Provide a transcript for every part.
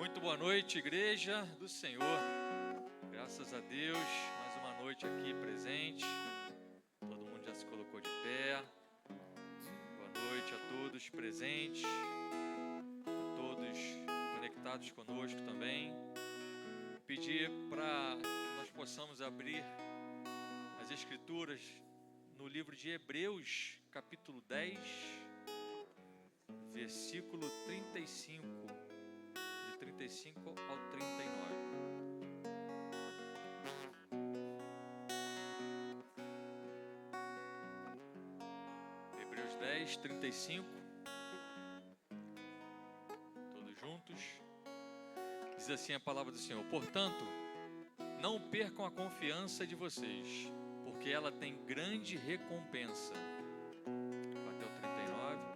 Muito boa noite, igreja do Senhor. Graças a Deus, mais uma noite aqui presente. Todo mundo já se colocou de pé. Boa noite a todos presentes, a todos conectados conosco também. Pedir para que nós possamos abrir as Escrituras no livro de Hebreus, capítulo 10, versículo 35. 35 ao 39. Hebreus 10, 35. Todos juntos. Diz assim a palavra do Senhor: portanto, não percam a confiança de vocês, porque ela tem grande recompensa. Até o 39.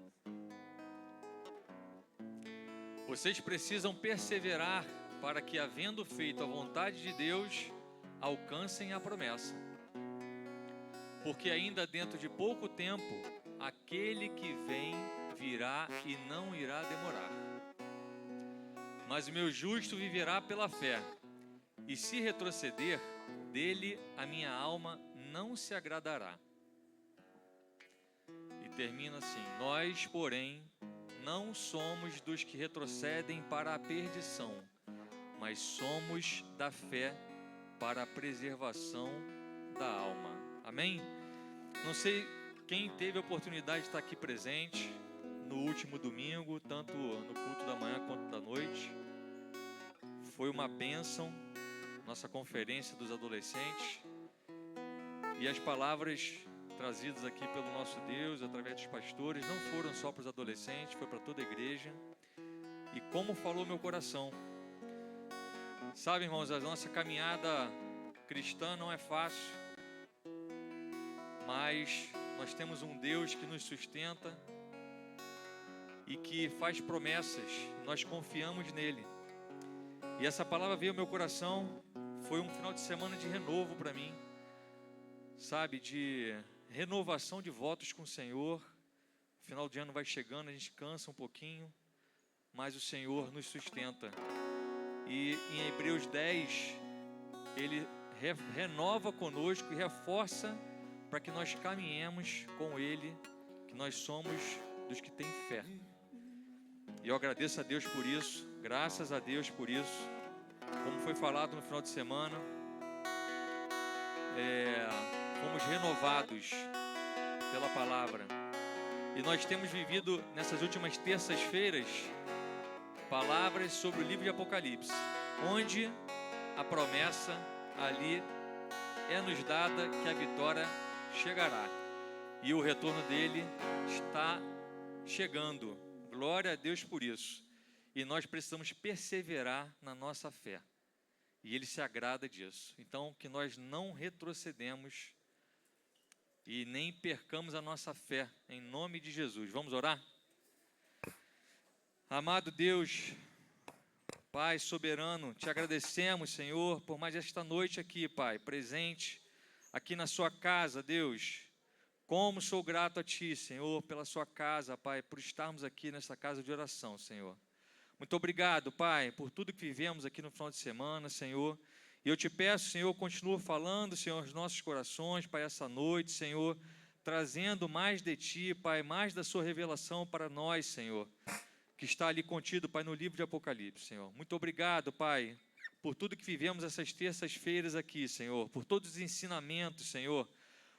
Vocês precisam perseverar para que, havendo feito a vontade de Deus, alcancem a promessa. Porque ainda dentro de pouco tempo, aquele que vem virá e não irá demorar. Mas o meu justo viverá pela fé, e se retroceder, dele a minha alma não se agradará. E termina assim: nós, porém, não somos dos que retrocedem para a perdição, mas somos da fé para a preservação da alma. Amém? Não sei quem teve a oportunidade de estar aqui presente no último domingo, tanto no culto da manhã quanto da noite. Foi uma bênção, nossa conferência dos adolescentes. E as palavras trazidos aqui pelo nosso Deus, através dos pastores, não foram só para os adolescentes, foi para toda a igreja. E como falou meu coração. Sabe, irmãos, a nossa caminhada cristã não é fácil, mas nós temos um Deus que nos sustenta e que faz promessas, nós confiamos nele. E essa palavra veio ao meu coração, foi um final de semana de renovo para mim, sabe, de renovação de votos com o Senhor. O final de ano vai chegando, a gente cansa um pouquinho, mas o Senhor nos sustenta. E em Hebreus 10, Ele renova conosco e reforça para que nós caminhemos com Ele, que nós somos dos que têm fé. E eu agradeço a Deus por isso, graças a Deus por isso. Como foi falado no final de semana, fomos renovados pela palavra. E nós temos vivido nessas últimas terças-feiras palavras sobre o livro de Apocalipse, onde a promessa ali é nos dada que a vitória chegará. E o retorno dele está chegando. Glória a Deus por isso. E nós precisamos perseverar na nossa fé. E Ele se agrada disso. Então, que nós não retrocedemos e nem percamos a nossa fé, em nome de Jesus. Vamos orar? Amado Deus, Pai soberano, te agradecemos, Senhor, por mais esta noite aqui, Pai, presente aqui na sua casa, Deus. Como sou grato a Ti, Senhor, pela sua casa, Pai, por estarmos aqui nessa casa de oração, Senhor. Muito obrigado, Pai, por tudo que vivemos aqui no final de semana, Senhor. E eu te peço, Senhor, continua falando, Senhor, aos nossos corações, Pai, essa noite, Senhor, trazendo mais de Ti, Pai, mais da sua revelação para nós, Senhor, que está ali contido, Pai, no livro de Apocalipse, Senhor. Muito obrigado, Pai, por tudo que vivemos essas terças-feiras aqui, Senhor, por todos os ensinamentos, Senhor,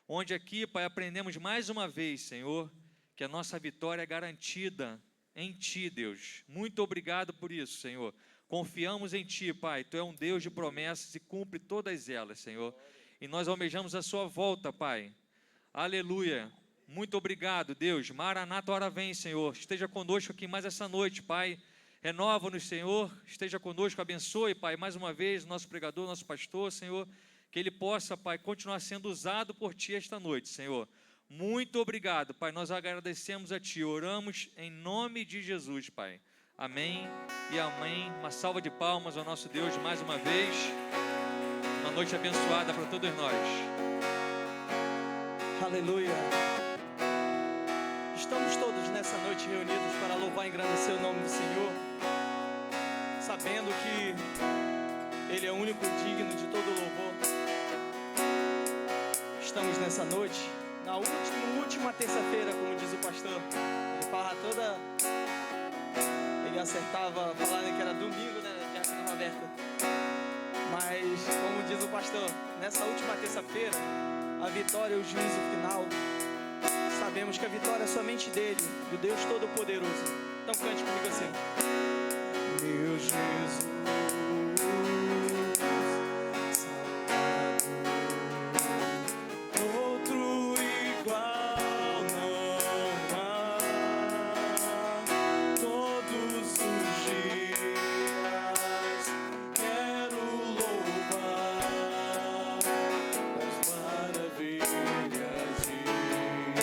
onde aqui, Pai, aprendemos mais uma vez, Senhor, que a nossa vitória é garantida em Ti, Deus. Muito obrigado por isso, Senhor. Confiamos em Ti, Pai. Tu é um Deus de promessas e cumpre todas elas, Senhor. E nós almejamos a Sua volta, Pai. Aleluia. Muito obrigado, Deus. Maranata, hora vem, Senhor. Esteja conosco aqui mais essa noite, Pai. Renova-nos, Senhor. Esteja conosco, abençoe, Pai, mais uma vez, nosso pregador, nosso pastor, Senhor. Que ele possa, Pai, continuar sendo usado por Ti esta noite, Senhor. Muito obrigado, Pai. Nós agradecemos a Ti. Oramos em nome de Jesus, Pai. Amém e amém. Uma salva de palmas ao nosso Deus mais uma vez. Uma noite abençoada para todos nós. Aleluia. Estamos todos nessa noite reunidos para louvar e engrandecer o nome do Senhor. sabendo que Ele é o único digno de todo louvor. Estamos nessa noite, na última terça-feira, como diz o pastor. Ele fala toda... Ele acertava falando que era domingo, né, Diácono Roberto? Mas, como diz o pastor, nessa última terça-feira, a vitória e o juízo final, sabemos que a vitória é somente dele, do Deus Todo-Poderoso. Então cante comigo assim. Meu Jesus, outro igual não há. Todos os dias quero louvar as maravilhas de teu amor.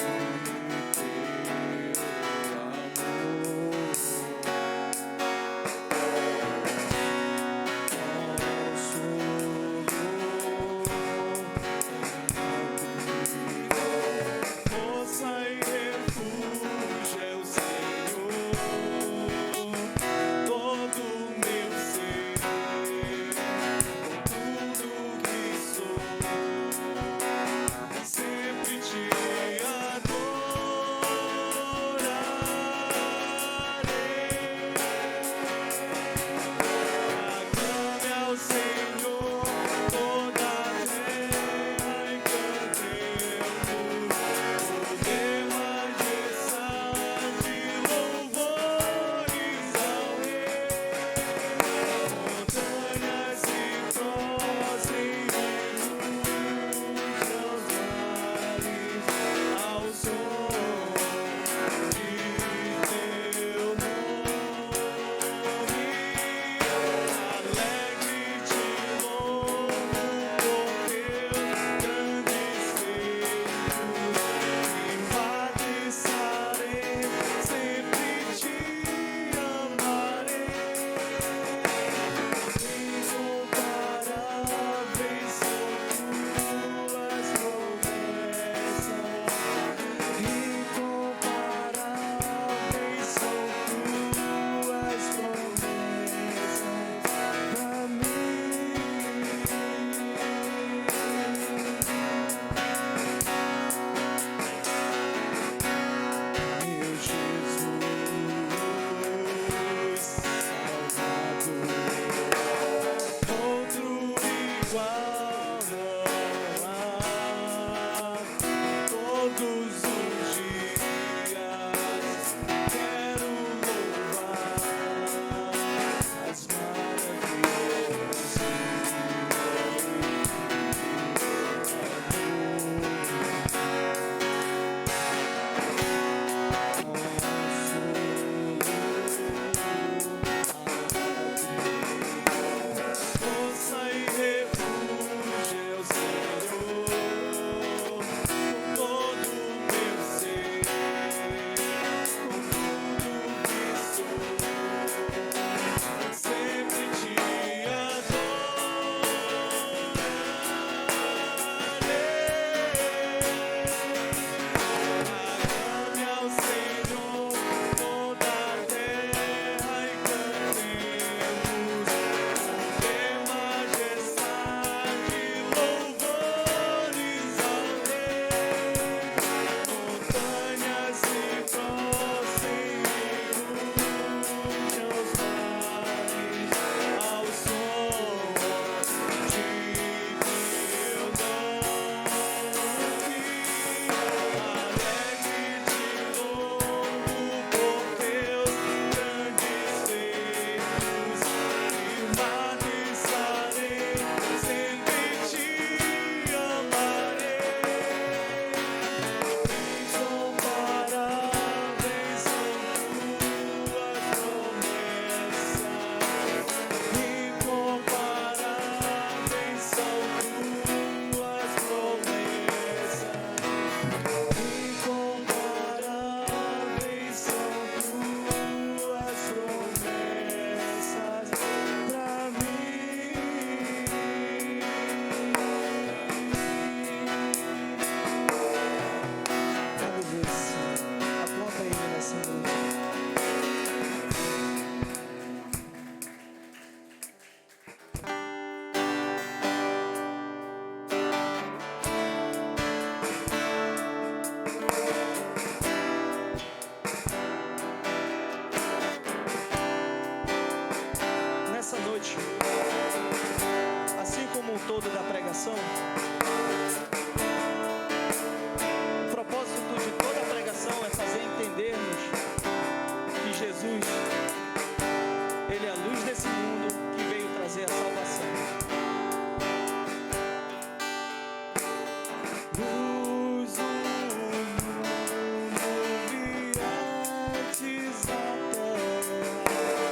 limites da terra,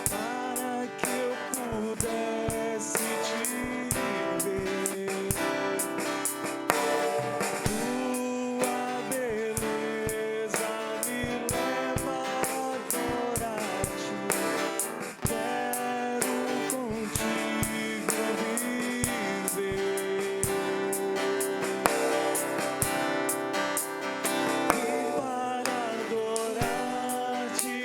para que eu pudesse te ver. Tua beleza me leva a adorar-te. Quero contigo viver. E para adorar-te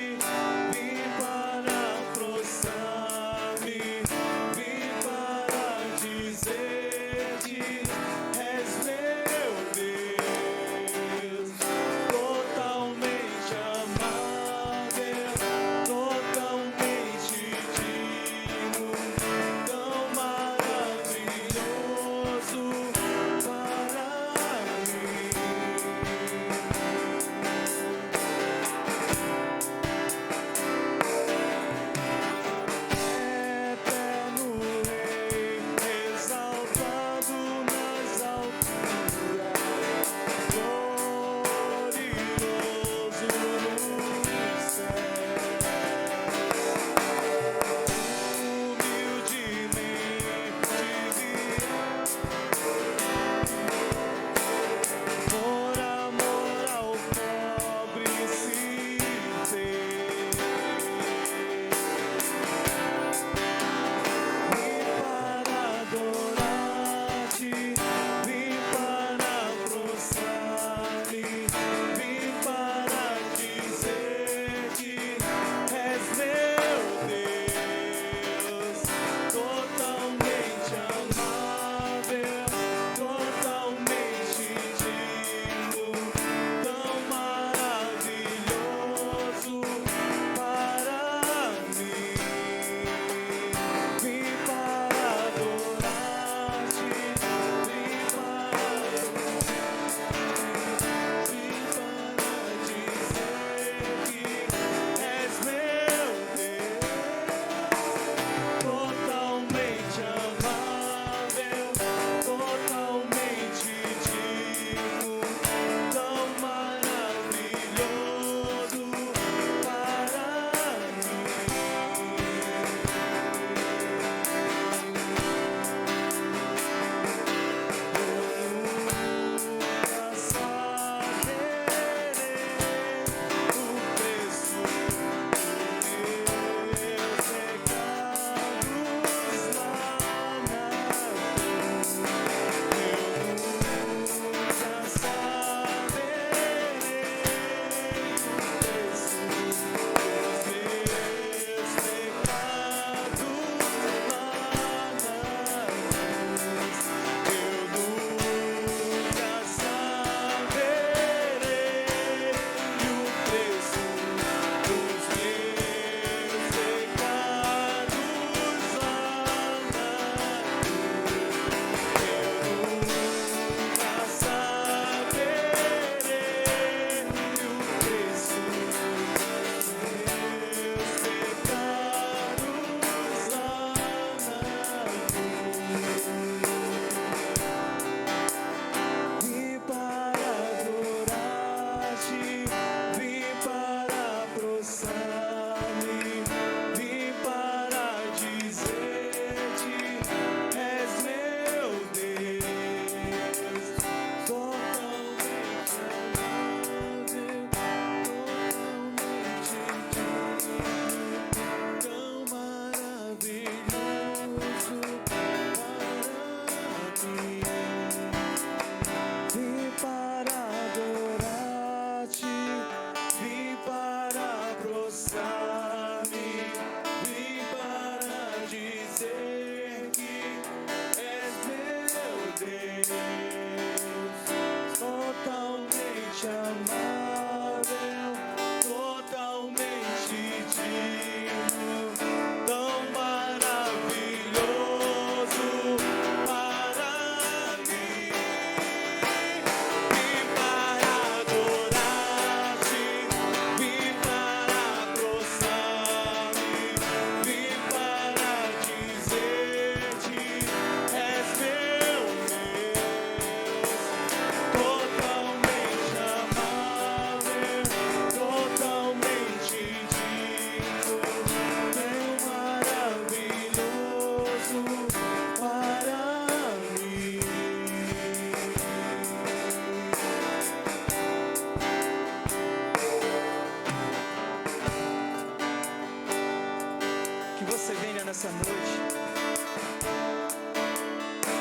você venha nessa noite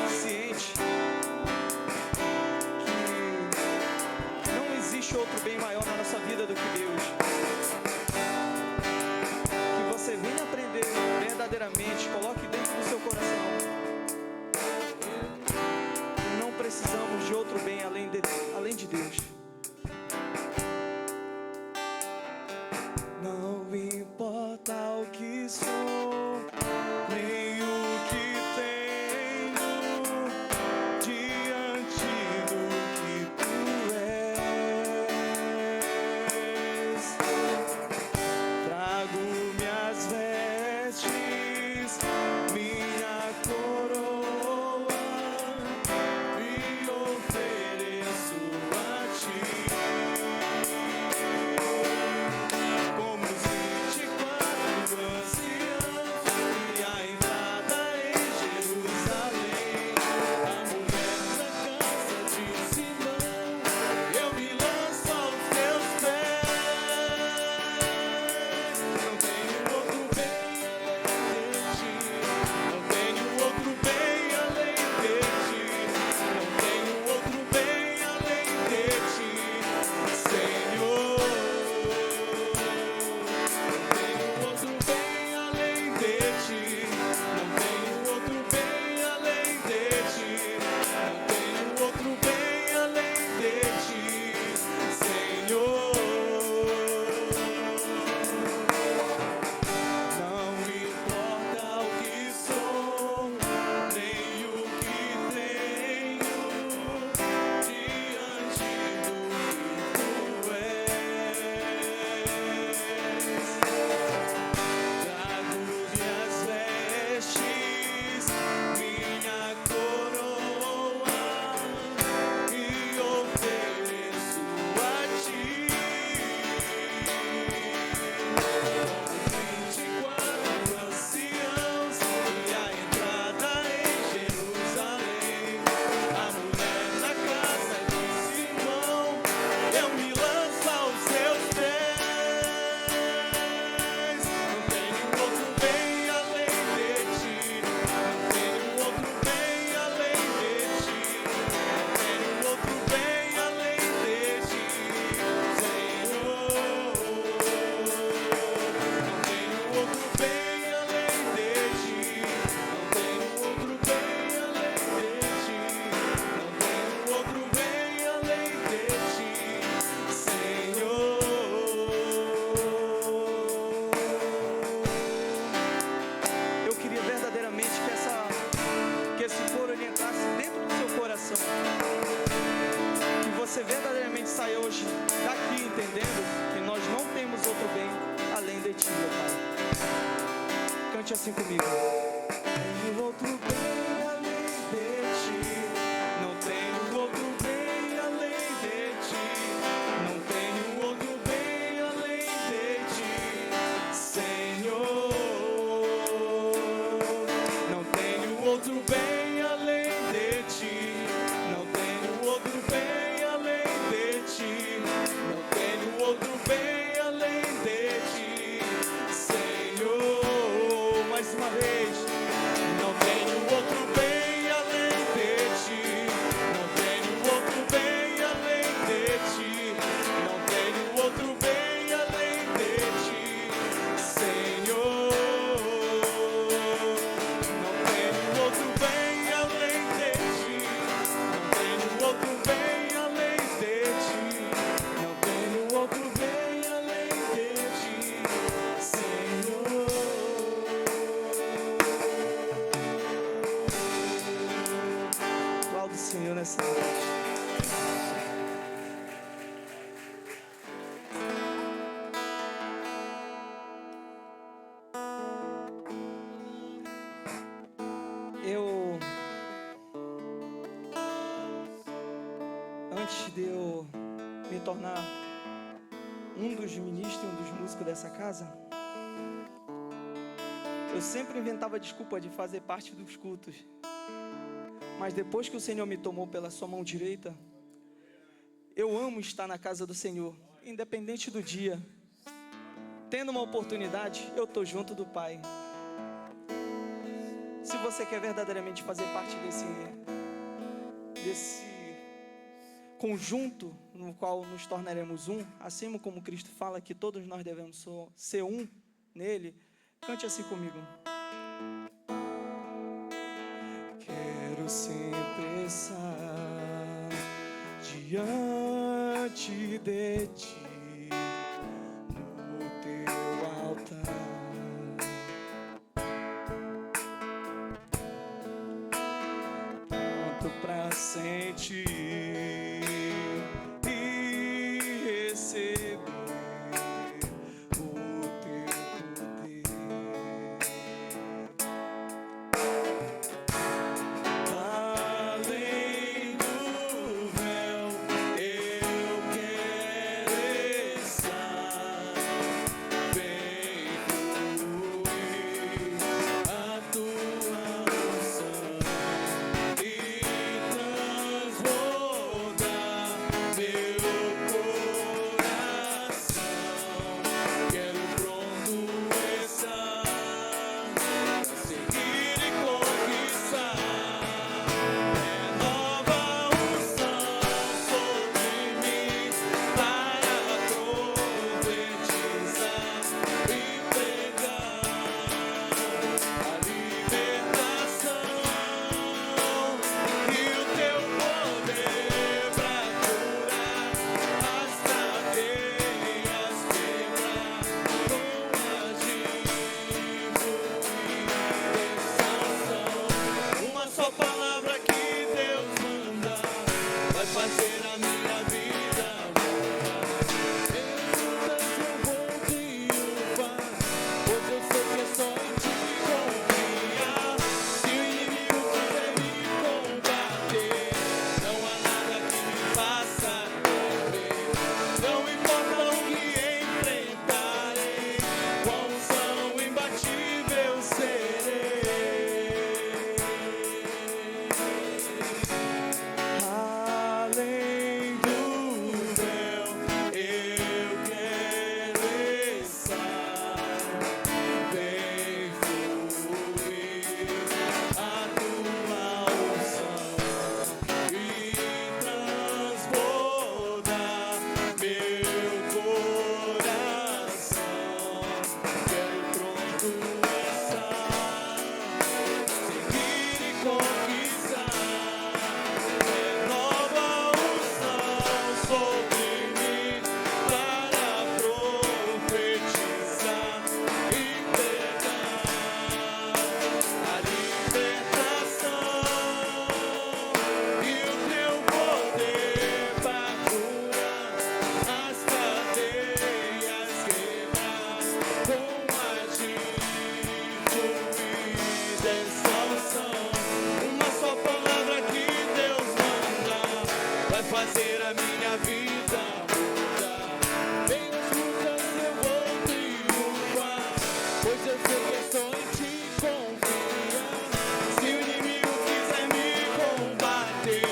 ciente que não existe outro bem maior na nossa vida do que Deus. Que você venha aprender verdadeiramente, coloque dentro do seu coração. Não precisamos de outro bem além de Deus. Não importa o que sou, nem o que tenho, diante do que tu és. Trago minhas vestes, minha coroa, e ofereço a ti. Como os 24 anciãos e a entrada em Jerusalém, a mulher da casa de Simão, eu me lanço aos teus pés. Não tenho outro bem além de ti, não tenho outro bem além de ti, não tenho outro bem além de ti, Senhor. Outro bem além de ti, não tenho outro bem além de ti, não tenho outro bem além de ti, Senhor. Não importa o que sou, nem o que tenho, diante do que tu és. Trago minhas vestes, minha coroa, e ofereço a ti. 24 anciãos e a entrada em Jerusalém, a mulher na casa de Simão, eu me lanço aos seus pés. Não tenho outro bem além de ti, não tenho outro bem além de ti, não tenho outro bem além de ti, Senhor. Não tenho outro bem além de ti, não tenho outro bem além de ti, não tenho outro bem além de ti, Senhor. Eu queria verdadeiramente que esse coro ele entrasse dentro do seu coração. Que você verdadeiramente saia hoje daqui entendendo que nós não temos outro bem além de ti, meu Pai. Cante assim comigo. Tenho outro bem além de ti, não tenho outro bem além de ti, não tenho outro bem além de ti, Senhor. Não tenho outro bem além de ti, não tenho outro bem além de ti, não tenho outro bem além de ti, Senhor. Mais uma vez. Não tenho outro bem além de ti, não tenho outro bem além de ti, não tenho outro bem além de ti, Senhor. Não tenho outro bem além de ti, não tenho outro bem além de ti, não tenho outro bem além de ti, Senhor. Aplauda o Senhor nessa noite. Antes de eu me tornar um dos ministros, um dos músicos dessa casa, eu sempre inventava desculpa de fazer parte dos cultos. Mas depois que o Senhor me tomou pela sua mão direita, eu amo estar na casa do Senhor, independente do dia. Tendo uma oportunidade, eu estou junto do Pai. Se você quer verdadeiramente fazer parte desse conjunto no qual nos tornaremos um, assim como Cristo fala que todos nós devemos ser um nele, cante assim comigo. Quero sempre estar diante de ti, no teu altar, pronto pra sentir e receber o teu poder. Além do véu, eu quero estar, vem fluir a tua unção e transbordar meu coração. Quero pronto estar pra seguir e conquistar. Renova unção sobre mim para profetizar e pregar a libertação e o teu poder pra curar as cadeias, quebrar com agir, uma só palavra que Deus manda vai fazer a minha vida mudar. Escutas eu vou triunfar, pois eu sei que é só em ti confiar. Se o inimigo quiser me combater, não há nada que me faça temer. Não importa o que enfrentarei, com unção imbatível serei. Além do véu, eu quero estar, vem fluir a tua unção e transbordar meu coração. Quero pronto estar, seguir e conquistar. Renova unção sobre mim para profetizar e pregar a libertação e o teu poder para curar as cadeias, quebrar com agir, fluir dessa unção. Uma só palavra que Deus manda vai fazer a minha vida mudar. Em as lutas eu vou triunfar, pois eu sei que é só em ti confiar. Se o inimigo quiser me combater,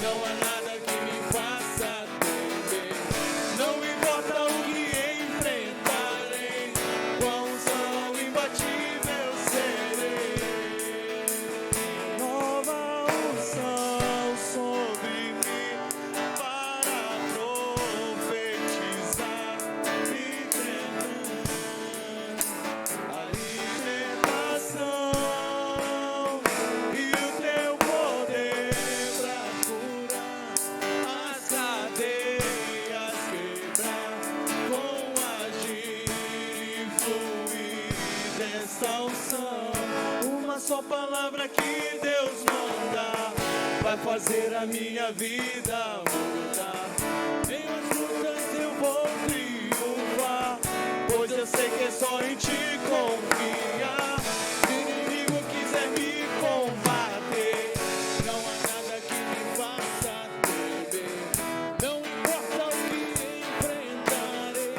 não há nada que me faça temer. Não importa o que enfrentarei, com a unção imbatível serei. Nova unção sobre mim para profetizar e pregar a libertação e o teu poder pra curar as cadeias, quebrar com agir e fluir dessa unção. Uma só palavra que Deus manda vai fazer a minha vida mudar. Em as lutas eu vou triunfar, pois eu sei que é só em ti confiar. Se o inimigo quiser me combater, não há nada que me faça temer. Não importa o que enfrentarei,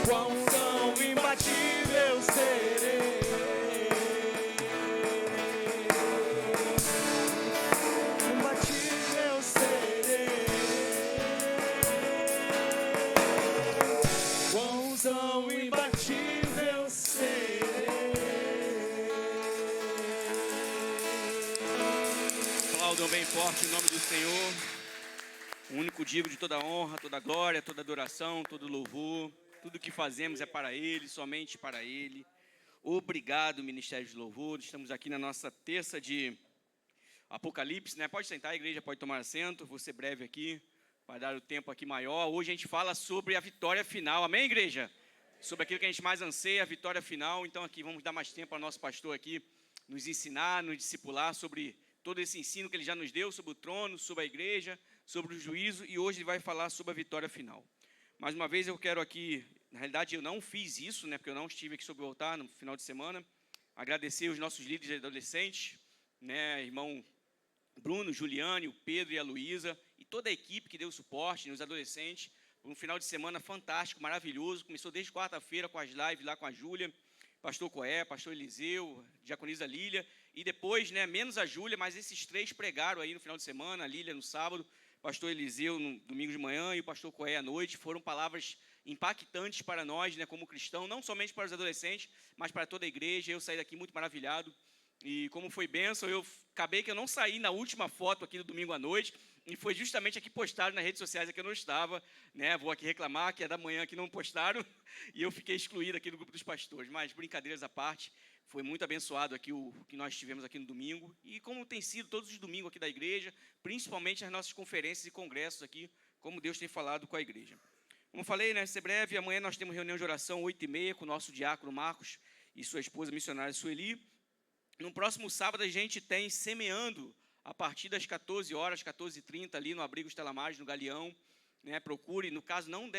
com a unção imbatível serei. Imbatível serei. Com a unção imbatível serei. bem forte em nome do Senhor. O único digno de toda honra, toda glória, toda adoração, todo louvor. Tudo que fazemos é para Ele, somente para Ele. Obrigado, Ministério de Louvor. Estamos aqui na nossa terça de Apocalipse, né? Pode sentar, a igreja pode tomar assento. Vou ser breve aqui, para dar o tempo aqui maior. Hoje a gente fala sobre a vitória final. Amém, igreja? Sobre aquilo que a gente mais anseia, a vitória final. Então aqui vamos dar mais tempo ao nosso pastor aqui nos ensinar, nos discipular sobre todo esse ensino que ele já nos deu, sobre o trono, sobre a igreja, sobre o juízo, e hoje ele vai falar sobre a vitória final. Mais uma vez eu quero aqui, na realidade eu não fiz isso, né, porque eu não estive aqui sobre o altar no final de semana, agradecer os nossos líderes adolescentes, né, irmão Bruno, Juliane, o Pedro e a Luísa, e toda a equipe que deu suporte nos adolescentes, um final de semana fantástico, maravilhoso, começou desde quarta-feira com as lives lá com a Júlia, pastor Coé, pastor Eliseu, diaconisa Lília, e depois, né, menos a Júlia, mas esses três pregaram aí no final de semana, a Lília no sábado, pastor Eliseu no domingo de manhã e o pastor Coé à noite. Foram palavras impactantes para nós, né, como cristão, não somente para os adolescentes, mas para toda a igreja. Eu saí daqui muito maravilhado, e como foi bênção, acabei que eu não saí na última foto aqui do domingo à noite, e foi justamente aqui postado nas redes sociais que eu não estava, né, vou aqui reclamar que é da manhã que não postaram, e eu fiquei excluído aqui do grupo dos pastores, mas brincadeiras à parte, foi muito abençoado aqui o que nós tivemos aqui no domingo, e como tem sido todos os domingos aqui da igreja, principalmente as nossas conferências e congressos aqui, como Deus tem falado com a igreja. Como falei, né, ser breve, amanhã nós temos reunião de oração 8h30 com o nosso diácono Marcos e sua esposa missionária Sueli. No próximo sábado a gente tem semeando a partir das 14 horas, 14h30 ali no Abrigo Estela Maris, no Galeão, né? Procure, no caso não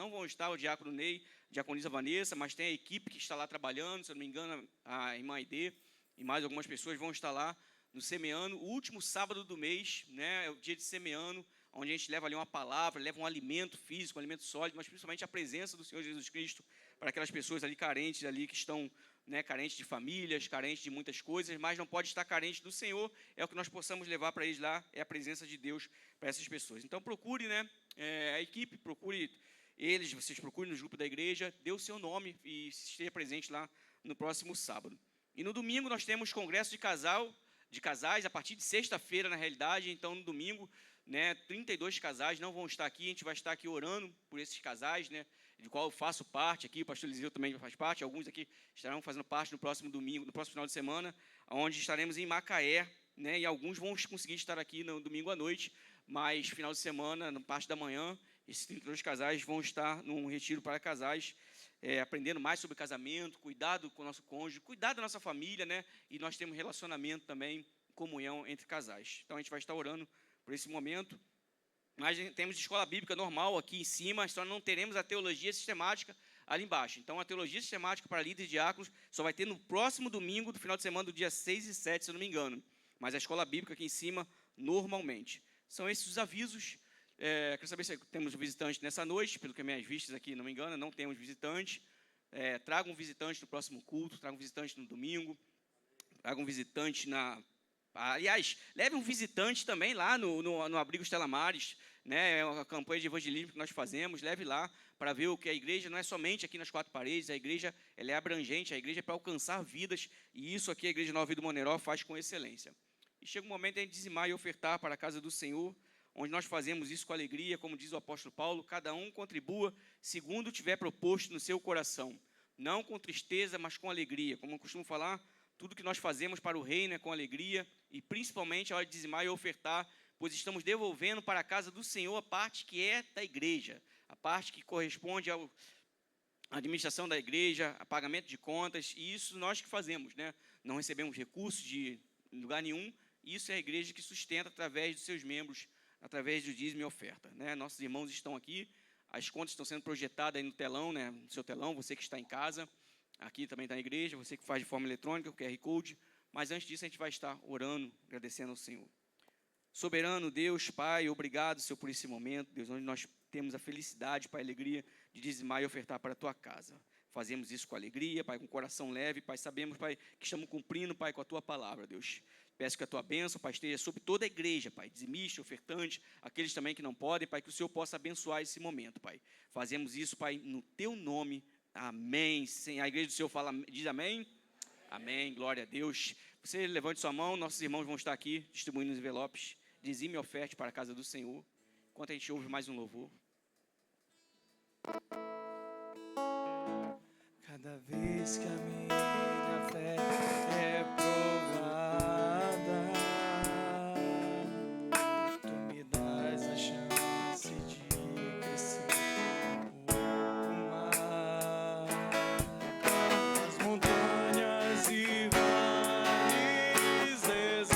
vão estar o diácono Ney, a diaconisa Vanessa, mas tem a equipe que está lá trabalhando, se eu não me engano, a irmã Aide e mais algumas pessoas vão estar lá no semeando. O último sábado do mês, né, é o dia de semeando, onde a gente leva ali uma palavra, leva um alimento físico, um alimento sólido, mas principalmente a presença do Senhor Jesus Cristo para aquelas pessoas ali carentes, ali que estão, né, carentes de famílias, carentes de muitas coisas, mas não pode estar carente do Senhor. É o que nós possamos levar para eles lá, é a presença de Deus para essas pessoas. Então procure, né, a equipe, procure eles, vocês procurem no grupo da igreja, dê o seu nome e esteja presente lá no próximo sábado. E no domingo nós temos congresso de casais, a partir de sexta-feira, na realidade. Então no domingo, né, 32 casais não vão estar aqui, a gente vai estar aqui orando por esses casais, né, de qual eu faço parte aqui, o pastor Eliseu também faz parte, alguns aqui estarão fazendo parte no próximo domingo, no próximo final de semana, onde estaremos em Macaé, né, e alguns vão conseguir estar aqui no domingo à noite, mas final de semana, na parte da manhã, esses 32 casais vão estar num retiro para casais, aprendendo mais sobre casamento, cuidado com o nosso cônjuge, cuidado da nossa família, né, e nós temos relacionamento também, comunhão entre casais. Então a gente vai estar orando por esse momento. Mas temos escola bíblica normal aqui em cima, só não teremos a teologia sistemática ali embaixo. Então, a teologia sistemática para líderes e diáconos só vai ter no próximo domingo do final de semana, do dia 6 e 7, se eu não me engano. Mas a escola bíblica aqui em cima, normalmente. São esses os avisos. Quero saber se temos visitante nessa noite, pelo que minhas vistas aqui, não me engano, não temos visitante. Traga um visitante no próximo culto, traga um visitante no domingo, traga um visitante na... Aliás, leve um visitante também lá no Abrigo Estela Maris, né? É uma campanha de evangelismo que nós fazemos, leve lá para ver o que a igreja não é somente aqui nas quatro paredes, a igreja ela é abrangente, a igreja é para alcançar vidas, e isso aqui a Igreja Nova Vida do Moneró faz com excelência. E chega um momento de a gente dizimar e ofertar para a casa do Senhor, onde nós fazemos isso com alegria, como diz o apóstolo Paulo, cada um contribua segundo tiver proposto no seu coração, não com tristeza, mas com alegria, como eu costumo falar. Tudo que nós fazemos para o reino é com alegria, e principalmente a hora de dizimar e ofertar, pois estamos devolvendo para a casa do Senhor a parte que é da igreja, a parte que corresponde à administração da igreja, a pagamento de contas, e isso nós que fazemos, né? Não recebemos recursos de lugar nenhum, isso é a igreja que sustenta através dos seus membros, através do dízimo e oferta, né? Nossos irmãos estão aqui, as contas estão sendo projetadas aí no telão, né? No seu telão, você que está em casa. Aqui também está na igreja, você que faz de forma eletrônica, o QR Code. Mas antes disso, a gente vai estar orando, agradecendo ao Senhor. Soberano Deus, Pai, obrigado, Senhor, por esse momento, Deus, onde nós temos a felicidade, Pai, a alegria de dizimar e ofertar para a Tua casa. Fazemos isso com alegria, Pai, com coração leve, Pai, sabemos, Pai, que estamos cumprindo, Pai, com a Tua palavra, Deus. Peço que a Tua bênção, Pai, esteja sobre toda a igreja, Pai, dizimista, ofertante, aqueles também que não podem, Pai, que o Senhor possa abençoar esse momento, Pai. Fazemos isso, Pai, no Teu nome. Amém. A igreja do Senhor diz amém? Amém, glória a Deus. Você levante sua mão, nossos irmãos vão estar aqui distribuindo os envelopes. Dizime e oferte para a casa do Senhor, enquanto a gente ouve mais um louvor. Cada vez que a minha fé é provada, tu me dás a chance de crescer um pouco mais. As montanhas e vales, desertos e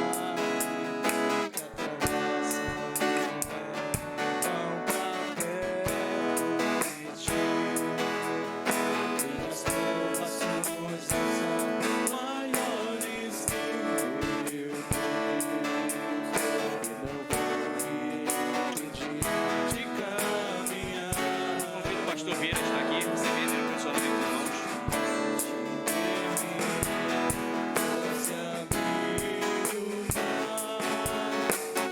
mares que atravessam tão pra perto de ti. As provações não são maiores que o meu Deus, e não vou impedir de caminhar. Convido o pastor Vieira a estar aqui, você vê ele abençoado pelos irmãos.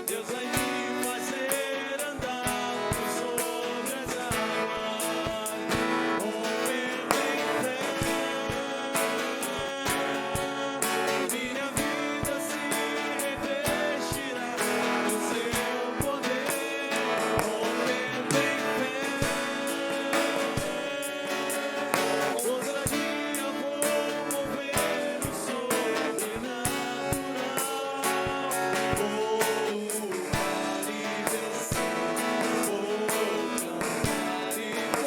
Deus vai me fazer andar por sobre as águas, rompendo em fé. Minha vida se revestirá do seu poder, rompendo em fé. Ousadia vou mover o sobrenatural. Vou lutar e vencer, vou cantar e colher. A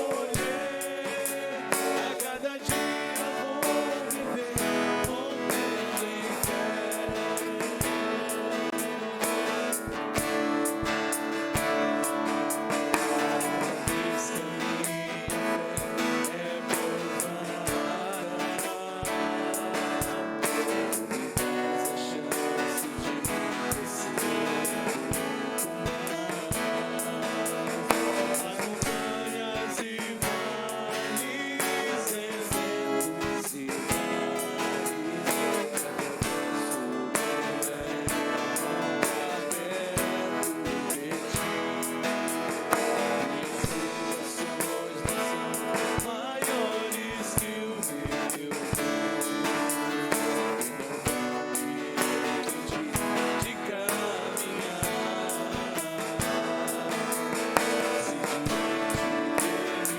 cada dia vou viver, rompendo em fé. Diz que a minha fé é provada, me dás a chance de crescer um pouco mais. As montanhas e vales, desertos e mares que atravessam perto de ti. Minhas provações não são maiores que o meu Deus, e não vão me impedir de caminhar. Se diante de mim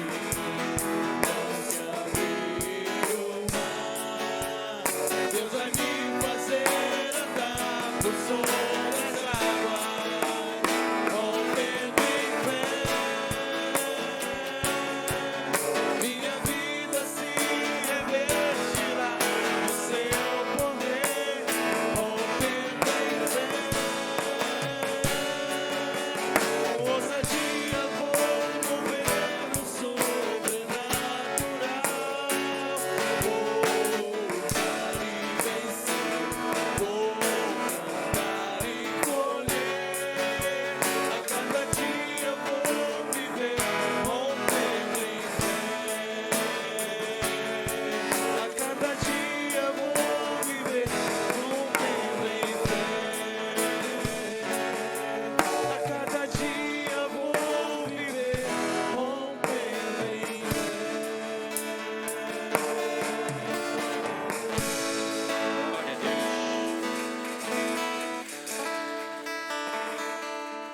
não se abrir o mar, Deus vai me fazer andar por sobre as águas, rompendo em fé. Minha vida se revestirá do seu poder, rompendo em fé. Ousadia vou mover o sobrenatural. Vou lutar e vencer, vou cantar e colher. A cada dia vou viver, rompendo em fé. A cada dia vou viver, rompendo em fé. A cada dia vou viver, rompendo em fé. Glória a Deus.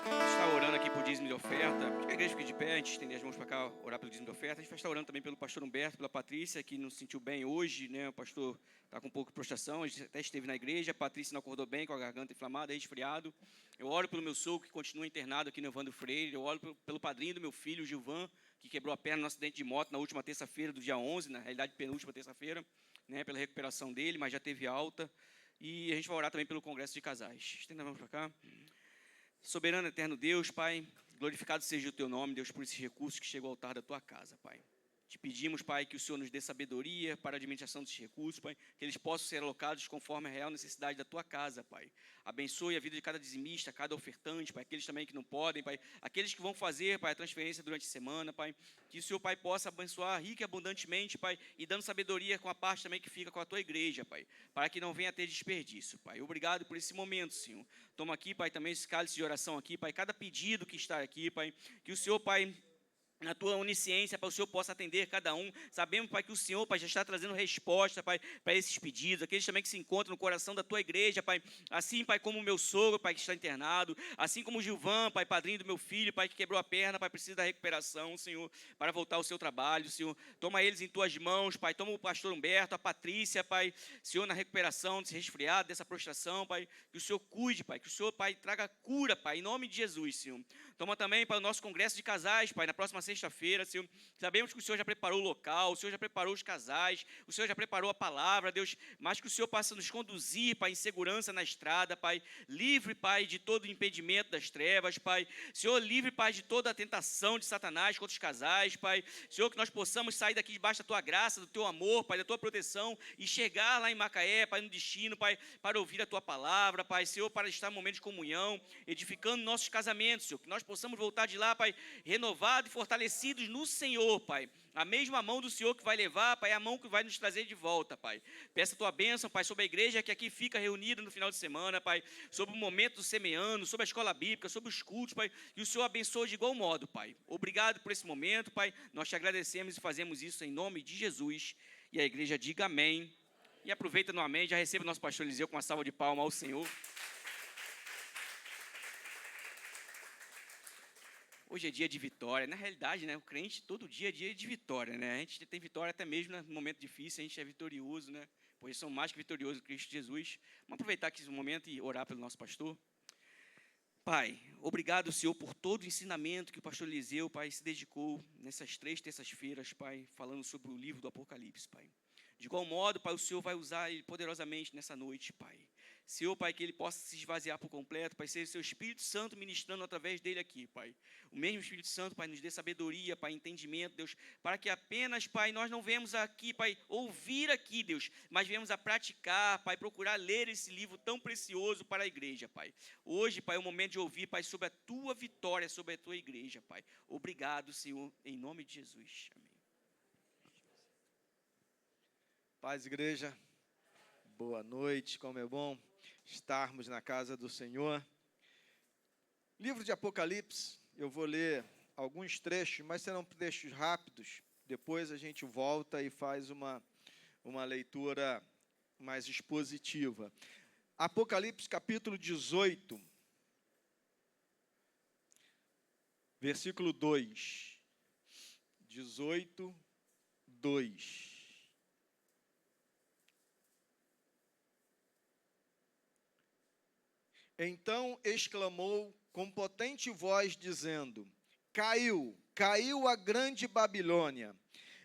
A gente está orando aqui por dízimo de oferta. A igreja fica de pé, a gente estender as mãos para cá, orar pelo dízimo de oferta. A gente vai estar orando também pelo pastor Humberto, pela Patrícia, que não se sentiu bem hoje, né? O pastor está com um pouco de prostração, a gente até esteve na igreja, a Patrícia não acordou bem, com a garganta inflamada, resfriado. Eu oro pelo meu sogro, que continua internado aqui no Evandro Freire. Eu oro pelo padrinho do meu filho, o Gilvan, que quebrou a perna no acidente de moto na última terça-feira do dia 11, na realidade penúltima terça-feira, né? Pela recuperação dele, mas já teve alta. E a gente vai orar também pelo congresso de casais. Estenda as mãos para cá. Soberano eterno Deus, Pai, glorificado seja o Teu nome, Deus, por esses recursos que chegam ao altar da Tua casa, Pai. Te pedimos, Pai, que o Senhor nos dê sabedoria para a administração desses recursos, Pai, que eles possam ser alocados conforme a real necessidade da Tua casa, Pai. Abençoe a vida de cada dizimista, cada ofertante, Pai, aqueles também que não podem, Pai, aqueles que vão fazer, Pai, a transferência durante a semana, Pai, que o Senhor, Pai, possa abençoar rica e abundantemente, Pai, e dando sabedoria com a parte também que fica com a Tua igreja, Pai, para que não venha a ter desperdício, Pai. Obrigado por esse momento, Senhor. Toma aqui, Pai, também esse cálice de oração aqui, Pai, cada pedido que está aqui, Pai, que o Senhor, Pai, na tua onisciência, para o Senhor possa atender cada um. Sabemos, Pai, que o Senhor, Pai, já está trazendo resposta, Pai, para esses pedidos, aqueles também que se encontram no coração da tua igreja, Pai. Assim, Pai, como o meu sogro, Pai, que está internado, assim como o Gilvan, Pai, padrinho do meu filho, Pai, que quebrou a perna, Pai, precisa da recuperação, Senhor, para voltar ao seu trabalho, Senhor. Toma eles em tuas mãos, Pai. Toma o pastor Humberto, a Patrícia, Pai, Senhor, na recuperação desse resfriado, dessa prostração, Pai. Que o Senhor cuide, Pai, que o Senhor, Pai, traga cura, Pai, em nome de Jesus, Senhor. Toma também para o nosso congresso de casais, Pai, na próxima sexta-feira, Senhor. Sabemos que o Senhor já preparou o local, o Senhor já preparou os casais, o Senhor já preparou a palavra, Deus, mas que o Senhor possa nos conduzir, Pai, em segurança na estrada, Pai. Livre, Pai, de todo impedimento das trevas, Pai. Senhor, livre, Pai, de toda a tentação de Satanás contra os casais, Pai. Senhor, que nós possamos sair daqui debaixo da Tua graça, do Teu amor, Pai, da Tua proteção e chegar lá em Macaé, Pai, no destino, Pai, para ouvir a Tua palavra, Pai. Senhor, para estar em momento de comunhão, edificando nossos casamentos, Senhor. Que nós possamos voltar de lá, Pai, renovados e fortalecidos no Senhor, Pai. A mesma mão do Senhor que vai levar, Pai, é a mão que vai nos trazer de volta, Pai. Peça a Tua bênção, Pai, sobre a igreja que aqui fica reunida no final de semana, Pai, sobre o momento do semeando, sobre a escola bíblica, sobre os cultos, Pai, e o Senhor abençoe de igual modo, Pai. Obrigado por esse momento, Pai. Nós te agradecemos e fazemos isso em nome de Jesus. E a igreja diga amém. E aproveita no amém, já receba o nosso pastor Eliseu com uma salva de palmas ao Senhor. Hoje é dia de vitória. Na realidade, né, o crente, todo dia é dia de vitória, né? A gente tem vitória até mesmo no momento difícil, a gente é vitorioso, né? Pois são mais que vitoriosos em Cristo Jesus. Vamos aproveitar aqui esse momento e orar pelo nosso pastor. Pai, obrigado, Senhor, por todo o ensinamento que o pastor Eliseu, Pai, se dedicou nessas 3 terças-feiras, Pai, falando sobre o livro do Apocalipse, Pai. De igual modo, Pai, o Senhor vai usar ele poderosamente nessa noite, Pai. Senhor, Pai, que ele possa se esvaziar por completo, Pai, seja o seu Espírito Santo ministrando através dele aqui, Pai. O mesmo Espírito Santo, Pai, nos dê sabedoria, Pai, entendimento, Deus, para que apenas, Pai, nós não venhamos aqui, Pai, ouvir aqui, Deus, mas venhamos a praticar, Pai, procurar ler esse livro tão precioso para a igreja, Pai. Hoje, Pai, é o momento de ouvir, Pai, sobre a Tua vitória, sobre a Tua igreja, Pai. Obrigado, Senhor, em nome de Jesus. Amém. Paz, igreja, boa noite, como é bom estarmos na casa do Senhor. Livro de Apocalipse, eu vou ler alguns trechos, mas serão trechos rápidos, depois a gente volta e faz uma leitura mais expositiva. Apocalipse capítulo 18, versículo 2. 18, 2. Então exclamou com potente voz, dizendo: Caiu, caiu a grande Babilônia.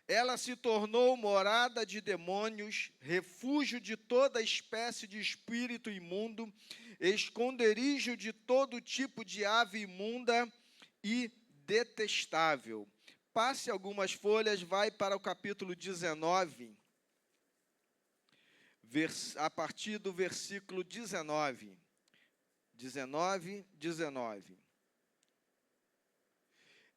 Ela se tornou morada de demônios, refúgio de toda espécie de espírito imundo, esconderijo de todo tipo de ave imunda e detestável. Passe algumas folhas, vai para o capítulo 19, a partir do versículo 19. 19.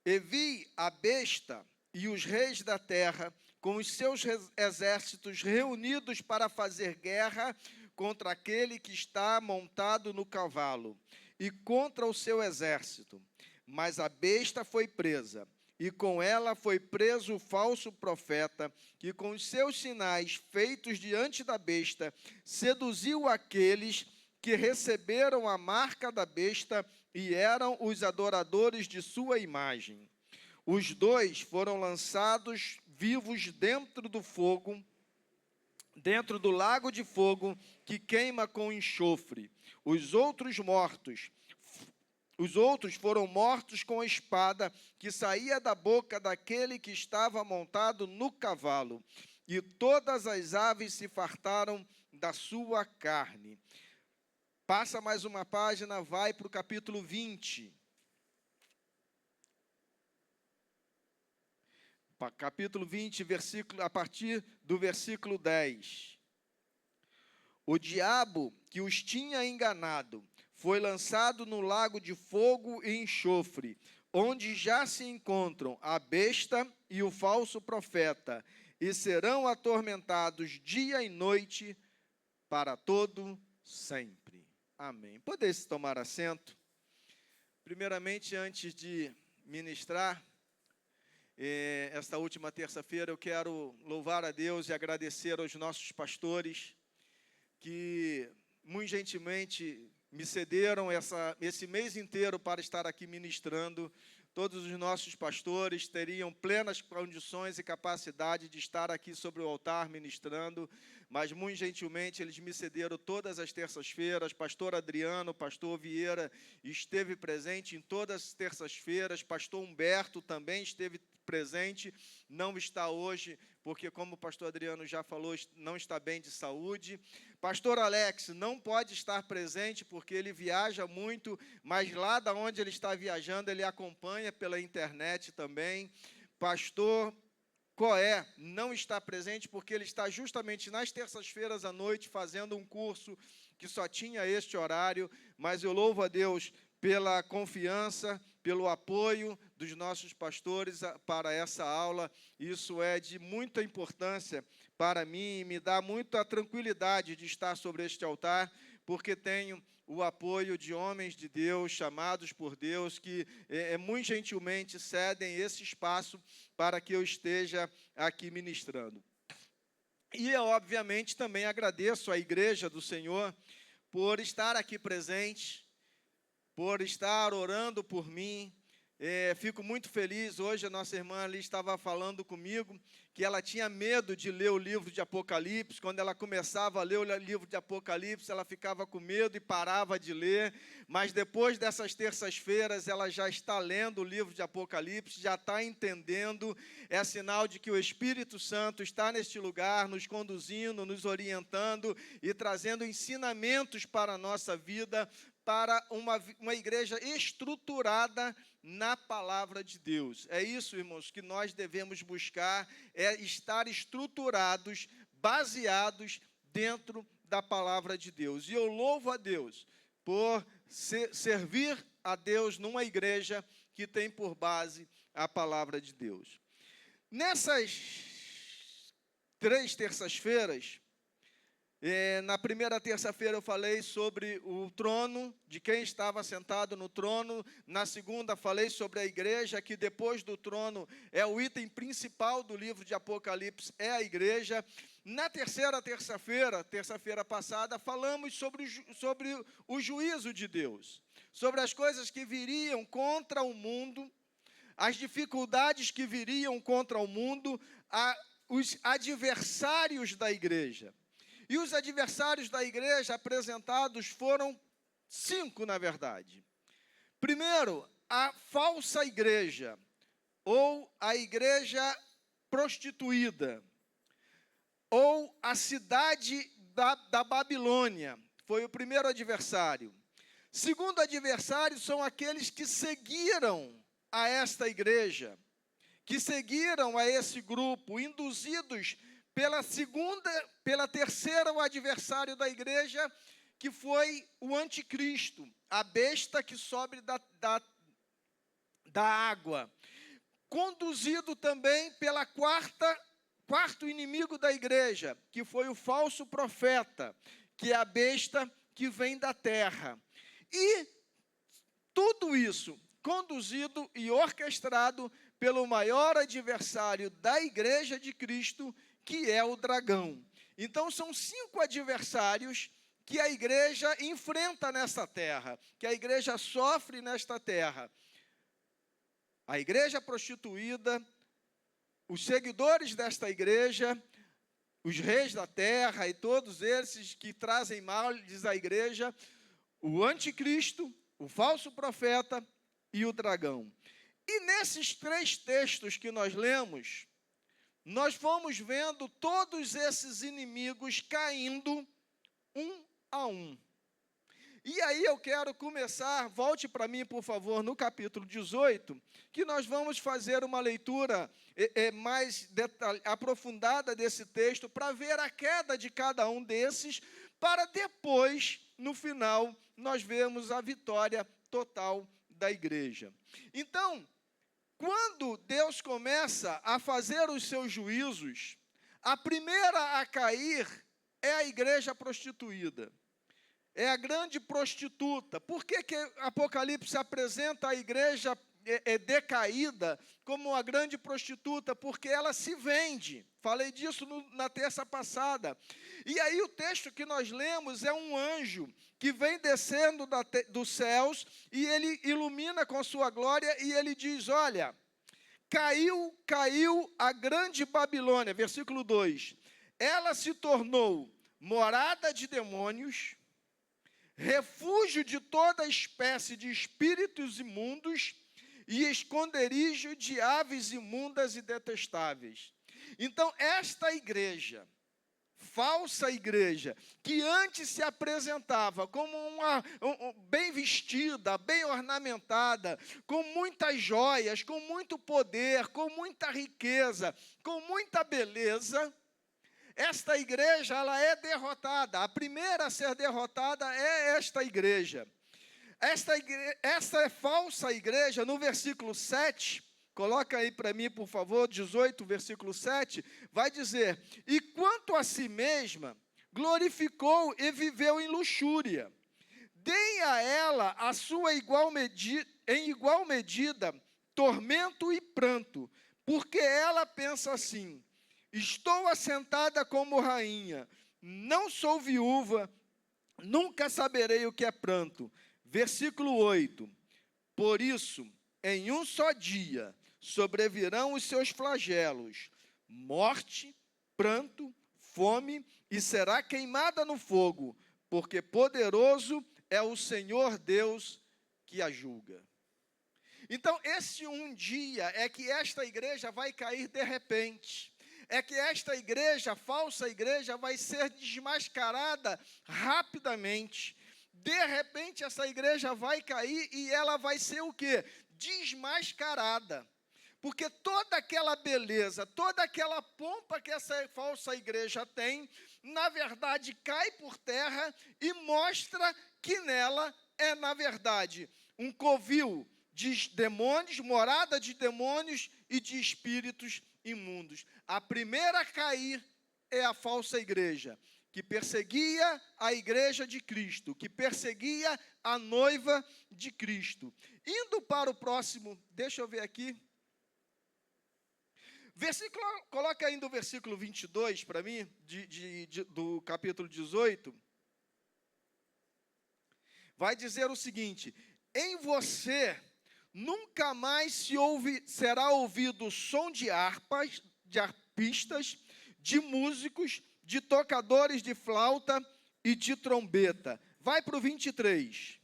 E vi a besta e os reis da terra com os seus exércitos reunidos para fazer guerra contra aquele que está montado no cavalo e contra o seu exército. Mas a besta foi presa, e com ela foi preso o falso profeta, que com os seus sinais feitos diante da besta, seduziu aqueles que receberam a marca da besta e eram os adoradores de sua imagem. Os 2 foram lançados vivos dentro do fogo, dentro do lago de fogo que queima com enxofre. Os outros foram mortos com a espada que saía da boca daquele que estava montado no cavalo, e todas as aves se fartaram da sua carne. Passa mais uma página, vai para o capítulo 20. Capítulo 20, a partir do versículo 10. O diabo que os tinha enganado foi lançado no lago de fogo e enxofre, onde já se encontram a besta e o falso profeta, e serão atormentados dia e noite para todo sempre. Amém. Podeis tomar assento. Primeiramente, antes de ministrar, esta última terça-feira, eu quero louvar a Deus e agradecer aos nossos pastores que, muito gentilmente, me cederam esse mês inteiro para estar aqui ministrando. Todos os nossos pastores teriam plenas condições e capacidade de estar aqui sobre o altar ministrando, mas muito gentilmente eles me cederam todas as terças-feiras. Pastor Adriano, pastor Vieira esteve presente em todas as terças-feiras, pastor Humberto também esteve presente, não está hoje, porque como o pastor Adriano já falou, não está bem de saúde. Pastor Alex não pode estar presente, porque ele viaja muito, mas lá da onde ele está viajando, ele acompanha pela internet também. Pastor Coé não está presente, porque ele está justamente nas terças-feiras à noite, fazendo um curso que só tinha este horário, mas eu louvo a Deus pela confiança, pelo apoio dos nossos pastores para essa aula. Isso é de muita importância para mim e me dá muita tranquilidade de estar sobre este altar, porque tenho o apoio de homens de Deus, chamados por Deus, que muito gentilmente cedem esse espaço para que eu esteja aqui ministrando. E eu, obviamente, também agradeço à Igreja do Senhor por estar aqui presente, por estar orando por mim. Fico muito feliz. Hoje a nossa irmã ali estava falando comigo que ela tinha medo de ler o livro de Apocalipse. Quando ela começava a ler o livro de Apocalipse, ela ficava com medo e parava de ler. Mas depois dessas terças-feiras, ela já está lendo o livro de Apocalipse, já está entendendo. É sinal de que o Espírito Santo está neste lugar, nos conduzindo, nos orientando e trazendo ensinamentos para a nossa vida, para uma igreja estruturada na palavra de Deus. É isso, irmãos, que nós devemos buscar, é estar estruturados, baseados dentro da palavra de Deus. E eu louvo a Deus por servir a Deus numa igreja que tem por base a palavra de Deus. Nessas 3 terças-feiras, na primeira terça-feira eu falei sobre o trono, de quem estava sentado no trono. Na segunda falei sobre a igreja, que depois do trono é o item principal do livro de Apocalipse, é a igreja. Na terceira terça-feira, terça-feira passada, falamos sobre o juízo de Deus, sobre as coisas que viriam contra o mundo, as dificuldades que viriam contra o mundo, os adversários da igreja. E os adversários da igreja apresentados foram 5, na verdade. Primeiro, a falsa igreja, ou a igreja prostituída, ou a cidade da Babilônia, foi o primeiro adversário. Segundo adversário são aqueles que seguiram a esta igreja, que seguiram a esse grupo, induzidos pela terceira, o adversário da igreja, que foi o anticristo, a besta que sobe da água. Conduzido também pela quarto inimigo da igreja, que foi o falso profeta, que é a besta que vem da terra. E tudo isso conduzido e orquestrado pelo maior adversário da igreja de Cristo, que é o dragão. Então, são 5 adversários que a igreja enfrenta nesta terra, que a igreja sofre nesta terra. A igreja prostituída, os seguidores desta igreja, os reis da terra e todos esses que trazem males à igreja, o anticristo, o falso profeta e o dragão. E nesses 3 textos que nós lemos, nós fomos vendo todos esses inimigos caindo um a um. E aí eu quero começar, volte para mim, por favor, no capítulo 18, que nós vamos fazer uma leitura mais aprofundada desse texto, para ver a queda de cada um desses, para depois, no final, nós vermos a vitória total da igreja. Então, quando Deus começa a fazer os seus juízos, a primeira a cair é a igreja prostituída. É a grande prostituta. Por que Apocalipse apresenta a igreja decaída como uma grande prostituta, porque ela se vende. Falei disso na terça passada. E aí o texto que nós lemos é um anjo que vem descendo dos céus e ele ilumina com sua glória e ele diz, olha, caiu a grande Babilônia, versículo 2. Ela se tornou morada de demônios, refúgio de toda espécie de espíritos imundos e esconderijo de aves imundas e detestáveis. Então, esta igreja, falsa igreja, que antes se apresentava como bem vestida, bem ornamentada, com muitas joias, com muito poder, com muita riqueza, com muita beleza, esta igreja, ela é derrotada. A primeira a ser derrotada é esta igreja. Esta falsa igreja, no versículo 7, coloca aí para mim, por favor, 18, versículo 7, vai dizer, e quanto a si mesma, glorificou e viveu em luxúria. Deem a ela a sua em igual medida, tormento e pranto, porque ela pensa assim, estou assentada como rainha, não sou viúva, nunca saberei o que é pranto. Versículo 8, por isso, em um só dia, sobrevirão os seus flagelos, morte, pranto, fome, e será queimada no fogo, porque poderoso é o Senhor Deus que a julga. Então, esse um dia é que esta igreja vai cair de repente. É que esta igreja, falsa igreja, vai ser desmascarada rapidamente. De repente, essa igreja vai cair e ela vai ser o quê? Desmascarada. Porque toda aquela beleza, toda aquela pompa que essa falsa igreja tem, na verdade, cai por terra e mostra que nela é, na verdade, um covil de demônios, morada de demônios e de espíritos imundos. A primeira a cair é a falsa igreja, que perseguia a igreja de Cristo, que perseguia a noiva de Cristo. Indo para o próximo, deixa eu ver aqui. Coloca ainda o versículo 22 para mim, do capítulo 18. Vai dizer o seguinte, em você nunca mais será ouvido som de harpas, de arpistas, de músicos, de tocadores de flauta e de trombeta. Vai para o 23.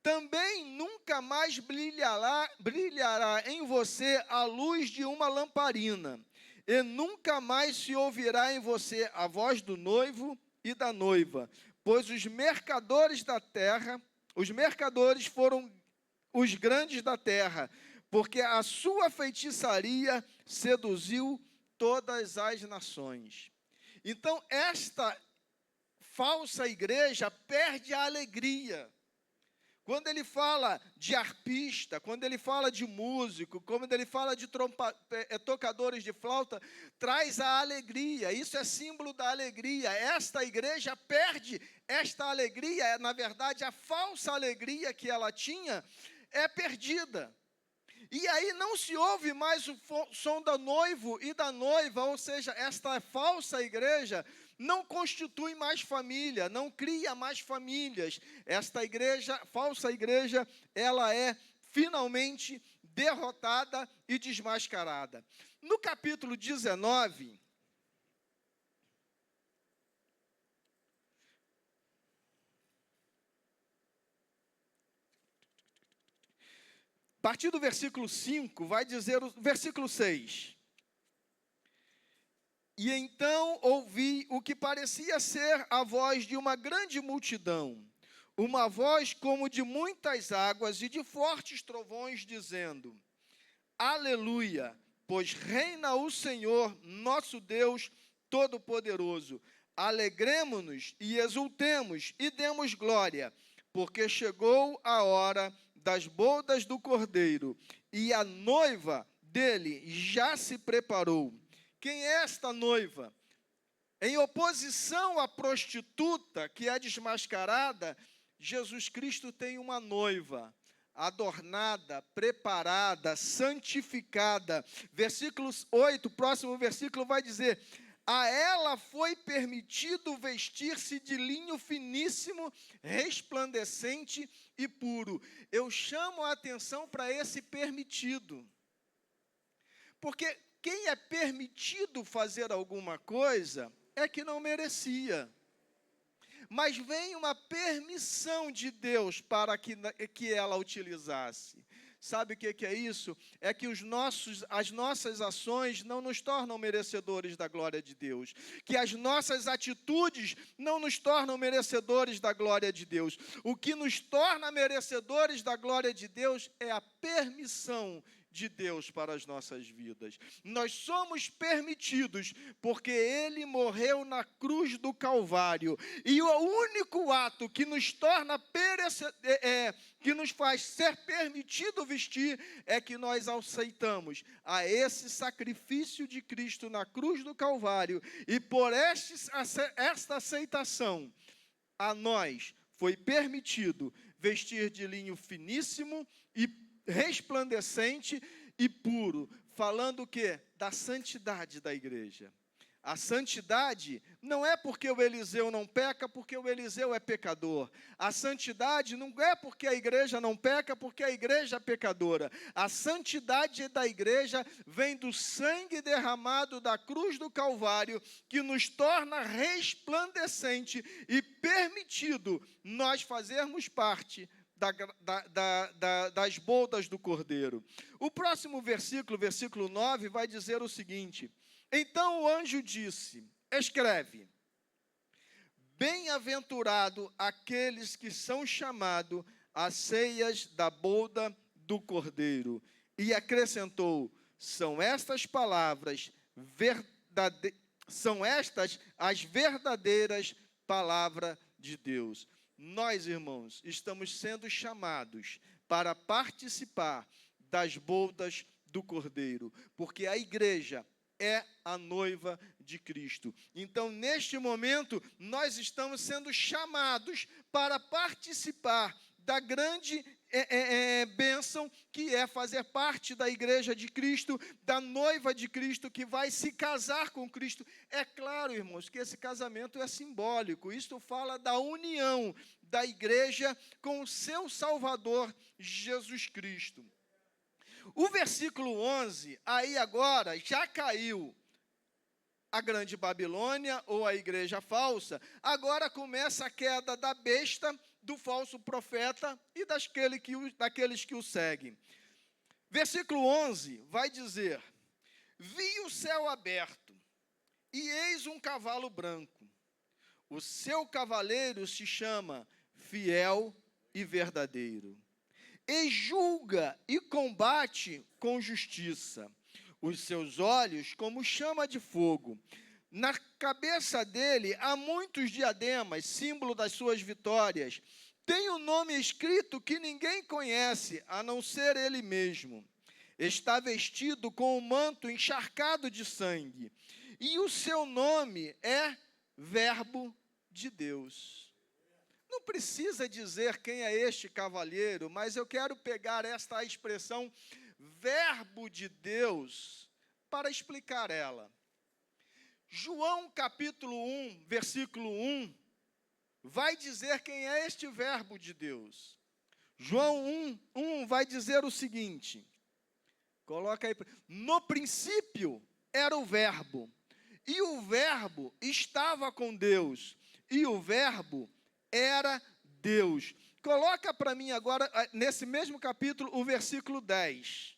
Também nunca mais brilhará em você a luz de uma lamparina, e nunca mais se ouvirá em você a voz do noivo e da noiva, pois os mercadores foram os grandes da terra, porque a sua feitiçaria seduziu todas as nações. Então, esta falsa igreja perde a alegria. Quando ele fala de arpista, quando ele fala de músico, quando ele fala de tocadores de flauta, traz a alegria. Isso é símbolo da alegria. Esta igreja perde esta alegria. Na verdade, a falsa alegria que ela tinha é perdida. E aí não se ouve mais o som do noivo e da noiva, ou seja, esta falsa igreja não constitui mais família, não cria mais famílias. Esta igreja, falsa igreja, ela é finalmente derrotada e desmascarada. No capítulo 19, a partir do versículo 5, vai dizer o versículo 6. E então ouvi o que parecia ser a voz de uma grande multidão, uma voz como de muitas águas e de fortes trovões, dizendo, aleluia, pois reina o Senhor, nosso Deus Todo-Poderoso. Alegremo-nos e exultemos e demos glória, porque chegou a hora das bodas do Cordeiro, e a noiva dele já se preparou. Quem é esta noiva? Em oposição à prostituta, que é desmascarada, Jesus Cristo tem uma noiva. adornada, preparada, santificada. Versículo 8, o próximo versículo vai dizer: a ela foi permitido vestir-se de linho finíssimo, resplandecente e puro. Eu chamo a atenção para esse permitido. Porque quem é permitido fazer alguma coisa é que não merecia. Mas vem uma permissão de Deus para que ela utilizasse. Sabe o que é isso? É que as nossas ações não nos tornam merecedores da glória de Deus. Que as nossas atitudes não nos tornam merecedores da glória de Deus. O que nos torna merecedores da glória de Deus é a permissão de Deus para as nossas vidas. Nós somos permitidos porque Ele morreu na cruz do Calvário. E o único ato que nos torna que nos faz ser permitido vestir é que nós aceitamos a esse sacrifício de Cristo na cruz do Calvário. E por esta aceitação, a nós foi permitido vestir de linho finíssimo e resplandecente e puro, falando o quê? Da santidade da igreja. A santidade não é porque o Eliseu não peca, porque o Eliseu é pecador. A santidade não é porque a igreja não peca, porque a igreja é pecadora. A santidade da igreja vem do sangue derramado da cruz do Calvário, que nos torna resplandecente e permitido nós fazermos parte das bodas do Cordeiro. O próximo versículo, versículo 9, vai dizer o seguinte: então o anjo disse, escreve, bem-aventurado aqueles que são chamados às ceias da boda do Cordeiro. E acrescentou, são estas as verdadeiras palavras de Deus. Nós, irmãos, estamos sendo chamados para participar das bodas do Cordeiro, porque a igreja é a noiva de Cristo. Então, neste momento, nós estamos sendo chamados para participar da grande bênção que é fazer parte da igreja de Cristo, da noiva de Cristo, que vai se casar com Cristo. É claro, irmãos, que esse casamento é simbólico. Isto fala da união da igreja com o seu Salvador, Jesus Cristo. O versículo 11, aí agora já caiu a grande Babilônia ou a igreja falsa, agora começa a queda da besta, do falso profeta e daqueles que o seguem. Versículo 11 vai dizer, vi o céu aberto e eis um cavalo branco. O seu cavaleiro se chama Fiel e Verdadeiro. E julga e combate com justiça. Os seus olhos como chama de fogo. Na cabeça dele há muitos diademas, símbolo das suas vitórias. Tem um nome escrito que ninguém conhece, a não ser ele mesmo. Está vestido com um manto encharcado de sangue. E o seu nome é Verbo de Deus. Não precisa dizer quem é este cavalheiro, mas eu quero pegar esta expressão Verbo de Deus para explicar ela. João capítulo 1, versículo 1, vai dizer quem é este Verbo de Deus. João 1 vai dizer o seguinte, coloca aí, no princípio era o Verbo, e o Verbo estava com Deus, e o Verbo era Deus. Coloca para mim agora, nesse mesmo capítulo, o versículo 10.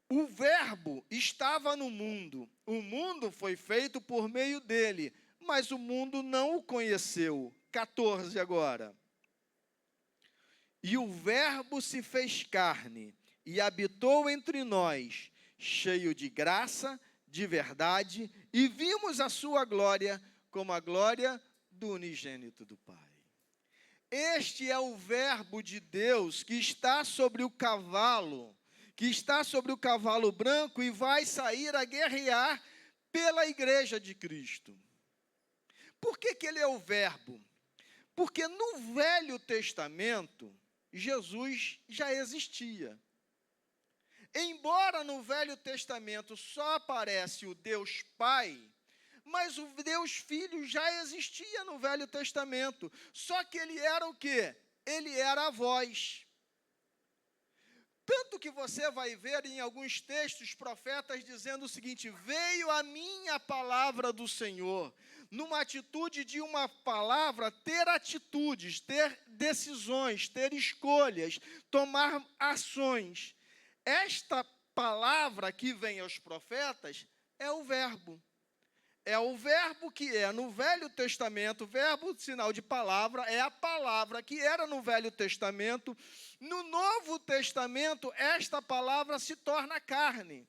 O Verbo estava no mundo, o mundo foi feito por meio dele, mas o mundo não o conheceu. 14 agora. E o Verbo se fez carne e habitou entre nós, cheio de graça, de verdade, e vimos a sua glória como a glória do unigênito do Pai. Este é o Verbo de Deus que está sobre o cavalo, branco e vai sair a guerrear pela igreja de Cristo. Por que ele é o Verbo? Porque no Velho Testamento, Jesus já existia. Embora no Velho Testamento só aparece o Deus Pai, mas o Deus Filho já existia no Velho Testamento. Só que ele era o quê? Ele era a voz. Tanto que você vai ver em alguns textos profetas dizendo o seguinte: veio a minha palavra do Senhor. Numa atitude de uma palavra, ter atitudes, ter decisões, ter escolhas, tomar ações. Esta palavra que vem aos profetas é o verbo. É o verbo que é no Velho Testamento, verbo sinal de palavra, é a palavra que era no Velho Testamento. No Novo Testamento, esta palavra se torna carne.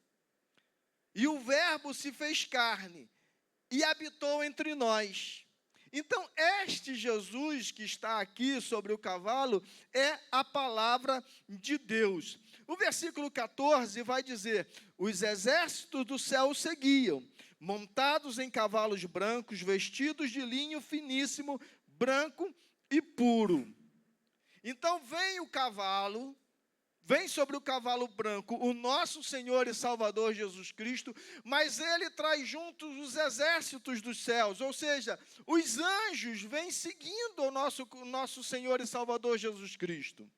E o verbo se fez carne e habitou entre nós. Então, este Jesus que está aqui sobre o cavalo é a palavra de Deus. O versículo 14 vai dizer: os exércitos do céu o seguiam, montados em cavalos brancos, vestidos de linho finíssimo, branco e puro. Então vem o cavalo, vem sobre o cavalo branco o nosso Senhor e Salvador Jesus Cristo, mas ele traz juntos os exércitos dos céus, ou seja, os anjos vêm seguindo o nosso Senhor e Salvador Jesus Cristo.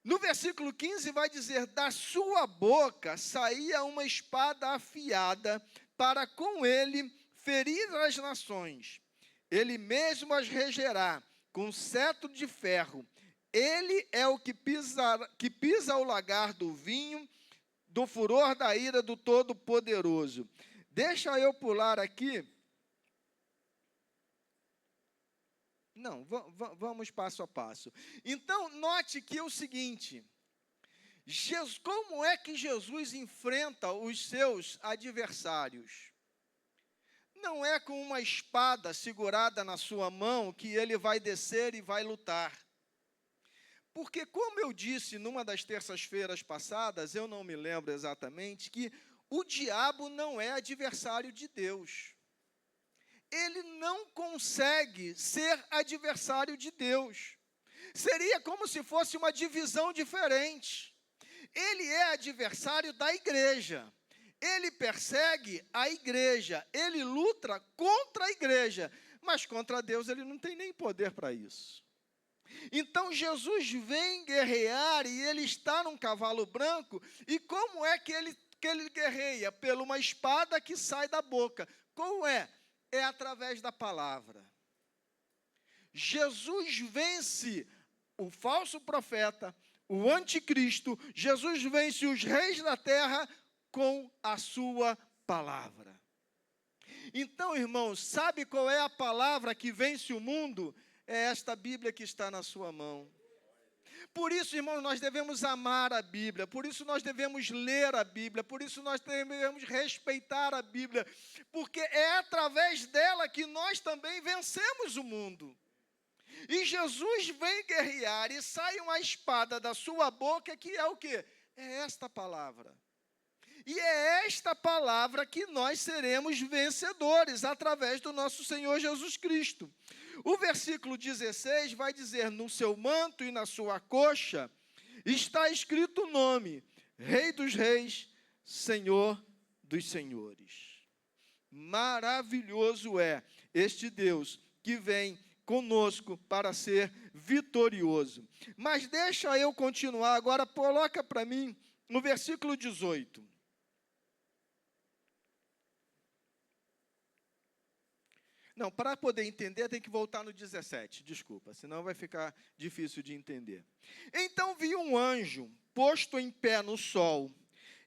No versículo 15 vai dizer: da sua boca saía uma espada afiada, para com ele ferir as nações. Ele mesmo as regerá com cetro de ferro. Ele é o que pisa o lagar do vinho, do furor da ira do Todo-Poderoso. Deixa eu pular aqui. Não, vamos passo a passo. Então, note que é o seguinte: como é que Jesus enfrenta os seus adversários? Não é com uma espada segurada na sua mão que ele vai descer e vai lutar. Porque, como eu disse numa das terças-feiras passadas, eu não me lembro exatamente, que o diabo não é adversário de Deus. Ele não consegue ser adversário de Deus. Seria como se fosse uma divisão diferente. Ele é adversário da igreja. Ele persegue a igreja. Ele luta contra a igreja. Mas contra Deus ele não tem nem poder para isso. Então Jesus vem guerrear e ele está num cavalo branco. E como é que ele guerreia? Pela uma espada que sai da boca. Como é? É através da palavra. Jesus vence o falso profeta, o anticristo. Jesus vence os reis da terra com a sua palavra. Então, irmãos, sabe qual é a palavra que vence o mundo? É esta Bíblia que está na sua mão. Por isso, irmãos, nós devemos amar a Bíblia, por isso nós devemos ler a Bíblia, por isso nós devemos respeitar a Bíblia, porque é através dela que nós também vencemos o mundo. E Jesus vem guerrear e sai uma espada da sua boca, que é o quê? É esta palavra. E é esta palavra que nós seremos vencedores, através do nosso Senhor Jesus Cristo. O versículo 16 vai dizer: no seu manto e na sua coxa está escrito o nome, Rei dos Reis, Senhor dos Senhores. Maravilhoso é este Deus que vem conosco para ser vitorioso. Mas deixa eu continuar agora, coloca para mim no versículo 18. Não, para poder entender tem que voltar no 17, desculpa, senão vai ficar difícil de entender. Então vi um anjo posto em pé no sol.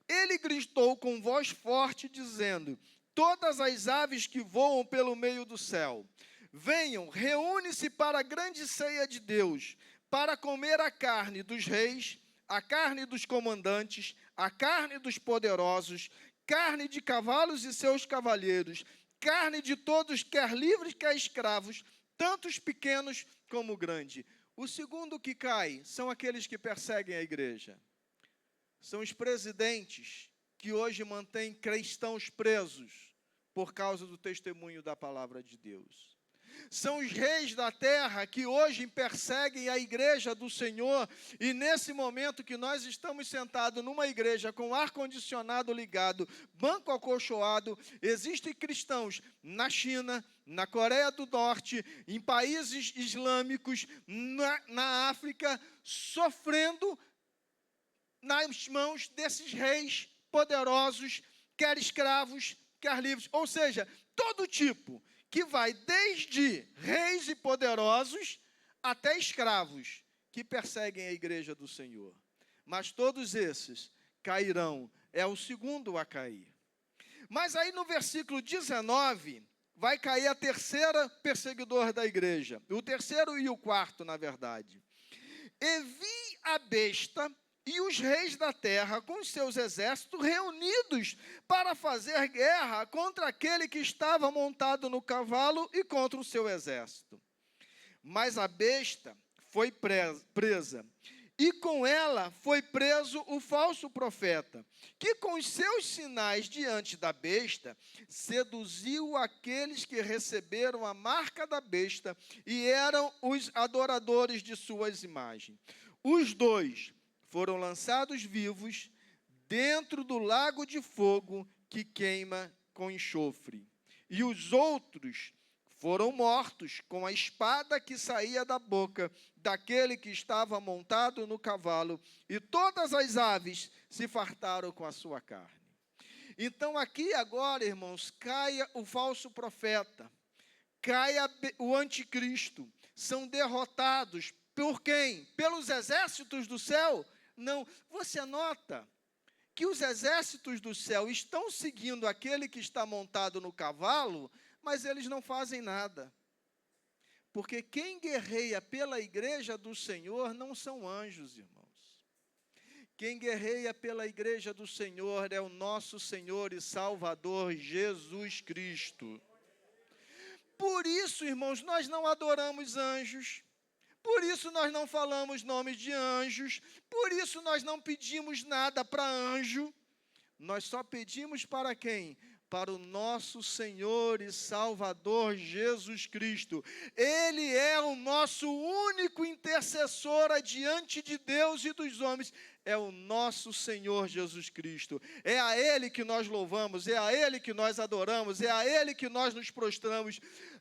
Ele gritou com voz forte, dizendo: todas as aves que voam pelo meio do céu, venham, reúne-se para a grande ceia de Deus, para comer a carne dos reis, a carne dos comandantes, a carne dos poderosos, carne de cavalos e seus cavalheiros, carne de todos, quer livres, quer escravos, tanto os pequenos como grandes. O segundo que cai são aqueles que perseguem a igreja. São os presidentes que hoje mantêm cristãos presos por causa do testemunho da palavra de Deus. São os reis da terra que hoje perseguem a igreja do Senhor. E nesse momento que nós estamos sentados numa igreja com ar-condicionado ligado, banco acolchoado, existem cristãos na China, na Coreia do Norte, em países islâmicos, na África, sofrendo nas mãos desses reis poderosos, quer escravos, quer livres. Ou seja, todo tipo, que vai desde reis e poderosos até escravos que perseguem a igreja do Senhor. Mas todos esses cairão, é o segundo a cair. Mas aí no versículo 19, vai cair a terceira perseguidora da igreja, o terceiro e o quarto, na verdade. E vi a besta e os reis da terra com os seus exércitos reunidos para fazer guerra contra aquele que estava montado no cavalo e contra o seu exército. Mas a besta foi presa, e com ela foi preso o falso profeta, que com os seus sinais diante da besta, seduziu aqueles que receberam a marca da besta e eram os adoradores de suas imagens. Os dois foram lançados vivos dentro do lago de fogo que queima com enxofre. E os outros foram mortos com a espada que saía da boca daquele que estava montado no cavalo, e todas as aves se fartaram com a sua carne. Então aqui agora, irmãos, caia o falso profeta, caia o anticristo, são derrotados por quem? Pelos exércitos do céu? Não, você nota que os exércitos do céu estão seguindo aquele que está montado no cavalo, mas eles não fazem nada. Porque quem guerreia pela igreja do Senhor não são anjos, irmãos. Quem guerreia pela igreja do Senhor é o nosso Senhor e Salvador Jesus Cristo. Por isso, irmãos, nós não adoramos anjos. Por isso nós não falamos nomes de anjos, por isso nós não pedimos nada para anjo, nós só pedimos para quem? Para o nosso Senhor e Salvador Jesus Cristo. Ele é o nosso único intercessor adiante de Deus e dos homens, é o nosso Senhor Jesus Cristo. É a Ele que nós louvamos, é a Ele que nós adoramos, é a Ele que nós nos prostramos.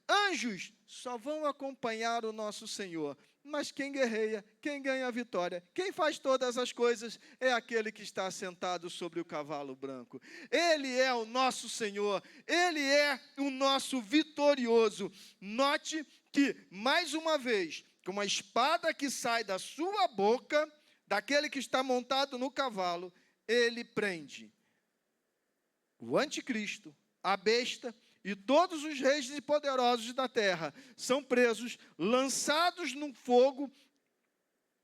Anjos só vão acompanhar o nosso Senhor. Mas quem guerreia, quem ganha a vitória, quem faz todas as coisas, é aquele que está sentado sobre o cavalo branco. Ele é o nosso Senhor, Ele é o nosso vitorioso. Note que, mais uma vez, com a espada que sai da sua boca, daquele que está montado no cavalo, ele prende o anticristo, a besta, e todos os reis e poderosos da terra são presos, lançados no fogo,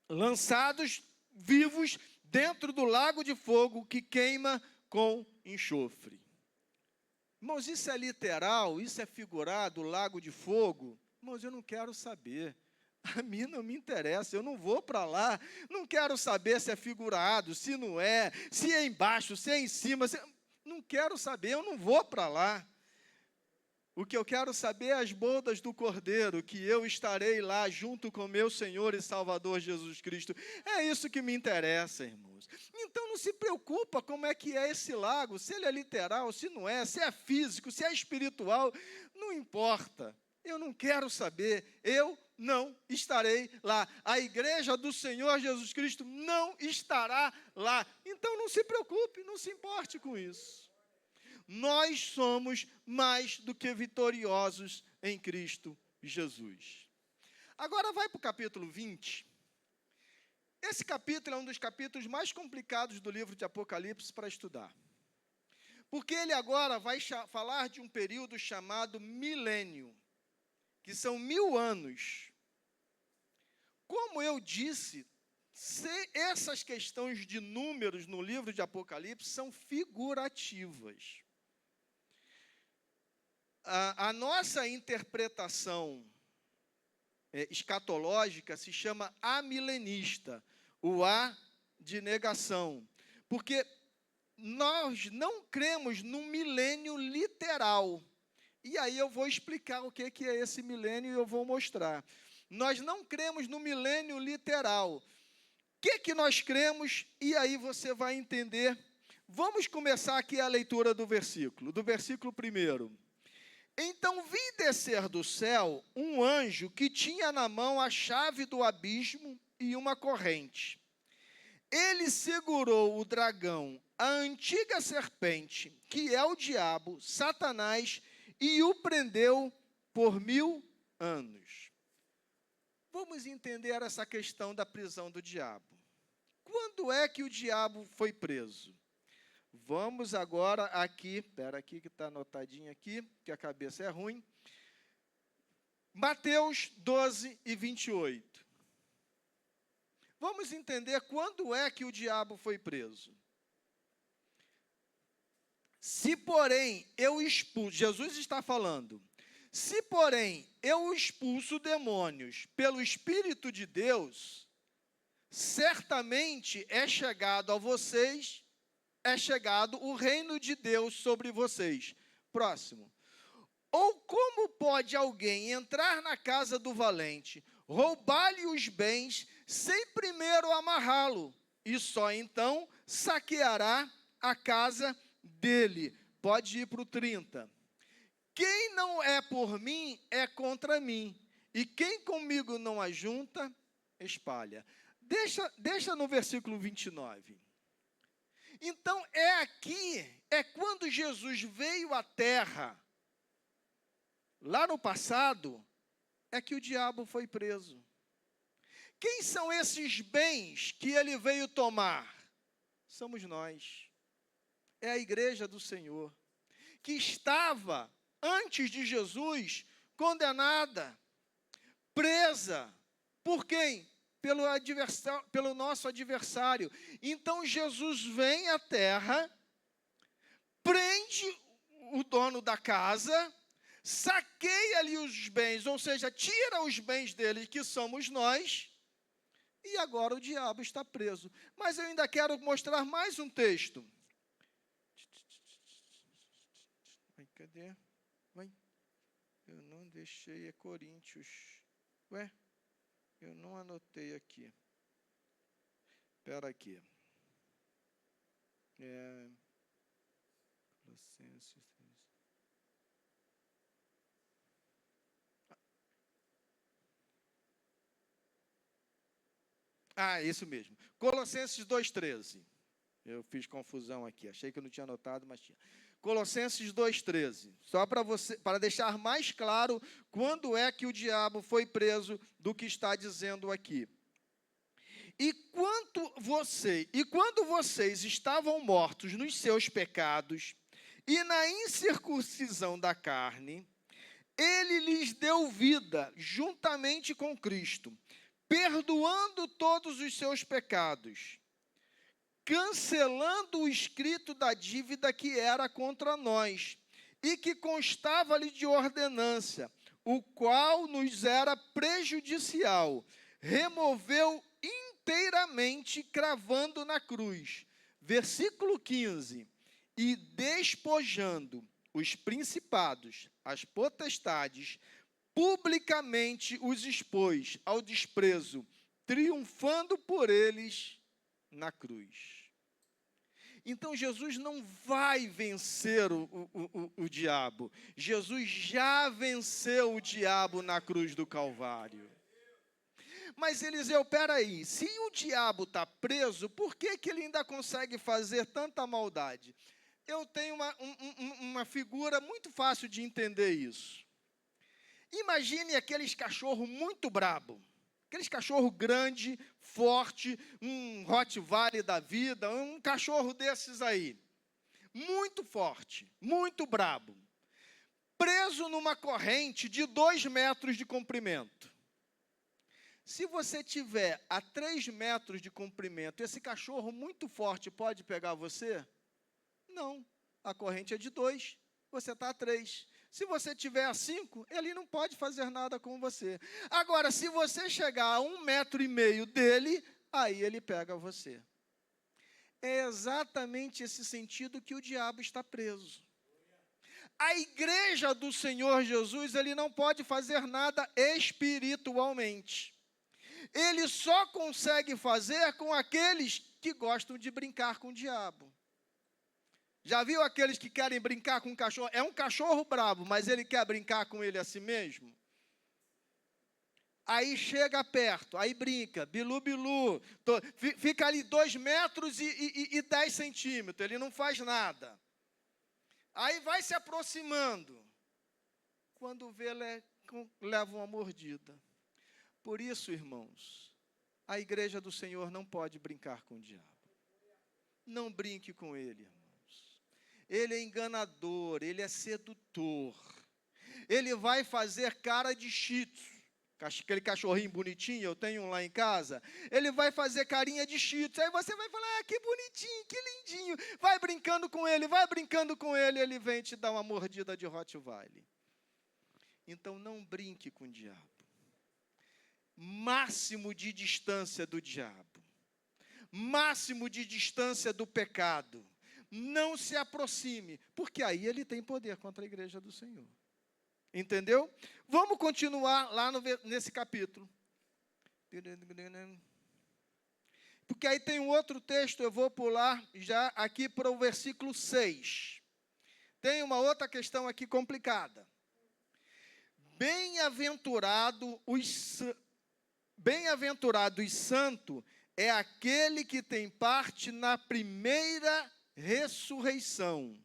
lançados vivos dentro do lago de fogo que queima com enxofre. Irmãos, isso é literal, isso é figurado, o lago de fogo? Irmãos, eu não quero saber. A mim não me interessa, eu não vou para lá, não quero saber se é figurado, se não é, se é embaixo, se é em cima, não quero saber, eu não vou para lá. O que eu quero saber é as bodas do Cordeiro, que eu estarei lá junto com meu Senhor e Salvador Jesus Cristo. É isso que me interessa, irmãos. Então não se preocupa como é que é esse lago, se ele é literal, se não é, se é físico, se é espiritual, não importa. Eu não quero saber, eu não estarei lá. A igreja do Senhor Jesus Cristo não estará lá. Então não se preocupe, não se importe com isso. Nós somos mais do que vitoriosos em Cristo Jesus. Agora vai para o capítulo 20. Esse capítulo é um dos capítulos mais complicados do livro de Apocalipse para estudar. Porque ele agora vai falar de um período chamado milênio, que são 1000 anos. Como eu disse, essas questões de números no livro de Apocalipse são figurativas. A nossa interpretação escatológica se chama amilenista, o A de negação, porque nós não cremos num milênio literal, E aí eu vou explicar o que é esse milênio e eu vou mostrar. Nós não cremos no milênio literal. O que nós cremos? E aí você vai entender. Vamos começar aqui a leitura do versículo 1. Então vi descer do céu um anjo que tinha na mão a chave do abismo e uma corrente. Ele segurou o dragão, a antiga serpente, que é o diabo, Satanás, e o prendeu por 1000 anos. Vamos entender essa questão da prisão do diabo. Quando é que o diabo foi preso? Vamos agora aqui, espera aqui que está anotadinho aqui, que a cabeça é ruim. Mateus 12 e 28. Vamos entender quando é que o diabo foi preso. Se, porém, eu expulso, Jesus está falando, se, porém, eu expulso demônios pelo Espírito de Deus, certamente é chegado a vocês, é chegado o reino de Deus sobre vocês. Próximo. Ou como pode alguém entrar na casa do valente, roubar-lhe os bens, sem primeiro amarrá-lo, e só então saqueará a casa dele? Pode ir para o 30. Quem não é por mim, é contra mim, e quem comigo não ajunta, espalha. Deixa no versículo 29. Então, é quando Jesus veio à terra, lá no passado, é que o diabo foi preso. Quem são esses bens que ele veio tomar? Somos nós. É a igreja do Senhor, que estava, antes de Jesus, condenada, presa. Por quem? Pelo nosso adversário. Então, Jesus vem à terra, prende o dono da casa, saqueia-lhe os bens, ou seja, tira os bens dele, que somos nós, e agora o diabo está preso. Mas eu ainda quero mostrar mais um texto. Vai, cadê? Vai. Eu não deixei, é Coríntios. Ué? Eu não anotei aqui. Espera aqui. Colossenses. Isso mesmo. Colossenses 2,13. Eu fiz confusão aqui. Achei que eu não tinha anotado, mas tinha. Colossenses 2,13. Só para deixar mais claro quando é que o diabo foi preso do que está dizendo aqui. E quando vocês estavam mortos nos seus pecados e na incircuncisão da carne, ele lhes deu vida juntamente com Cristo, perdoando todos os seus pecados, cancelando o escrito da dívida que era contra nós e que constava-lhe de ordenança, o qual nos era prejudicial, removeu inteiramente, cravando na cruz. Versículo 15. E despojando os principados, as potestades, publicamente os expôs ao desprezo, triunfando por eles na cruz. Então, Jesus não vai vencer o diabo. Jesus já venceu o diabo na cruz do Calvário. Mas, Eliseu, peraí, se o diabo está preso, por que ele ainda consegue fazer tanta maldade? Eu tenho uma figura muito fácil de entender isso. Imagine aqueles cachorros muito brabo. Aqueles cachorro grande, forte, um Rottweiler da vida, um cachorro desses aí. Muito forte, muito brabo. Preso numa corrente de 2 metros de comprimento. Se você tiver a 3 metros de comprimento, esse cachorro muito forte pode pegar você? Não. A corrente é de 2, você está a 3. Se você tiver a 5, ele não pode fazer nada com você. Agora, se você chegar a 1,5 metro dele, aí ele pega você. É exatamente esse sentido que o diabo está preso. A igreja do Senhor Jesus, ele não pode fazer nada espiritualmente. Ele só consegue fazer com aqueles que gostam de brincar com o diabo. Já viu aqueles que querem brincar com um cachorro? É um cachorro bravo, mas ele quer brincar com ele a si mesmo? Aí chega perto, aí brinca, bilu, bilu, fica ali 2 metros e 10 centímetros, ele não faz nada. Aí vai se aproximando, quando vê, leva uma mordida. Por isso, irmãos, a igreja do Senhor não pode brincar com o diabo. Não brinque com ele, irmãos. Ele é enganador, ele é sedutor. Ele vai fazer cara de shih tzu. Aquele cachorrinho bonitinho, eu tenho um lá em casa, ele vai fazer carinha de shih tzu, aí você vai falar, que bonitinho, que lindinho, vai brincando com ele, ele vem te dar uma mordida de Rottweiler. Então não brinque com o diabo. Máximo de distância do diabo, máximo de distância do pecado, não se aproxime, porque aí ele tem poder contra a igreja do Senhor. Entendeu? Vamos continuar lá nesse capítulo. Porque aí tem um outro texto, eu vou pular já aqui para o versículo 6. Tem uma outra questão aqui complicada. Bem-aventurado e santo é aquele que tem parte na primeira ressurreição.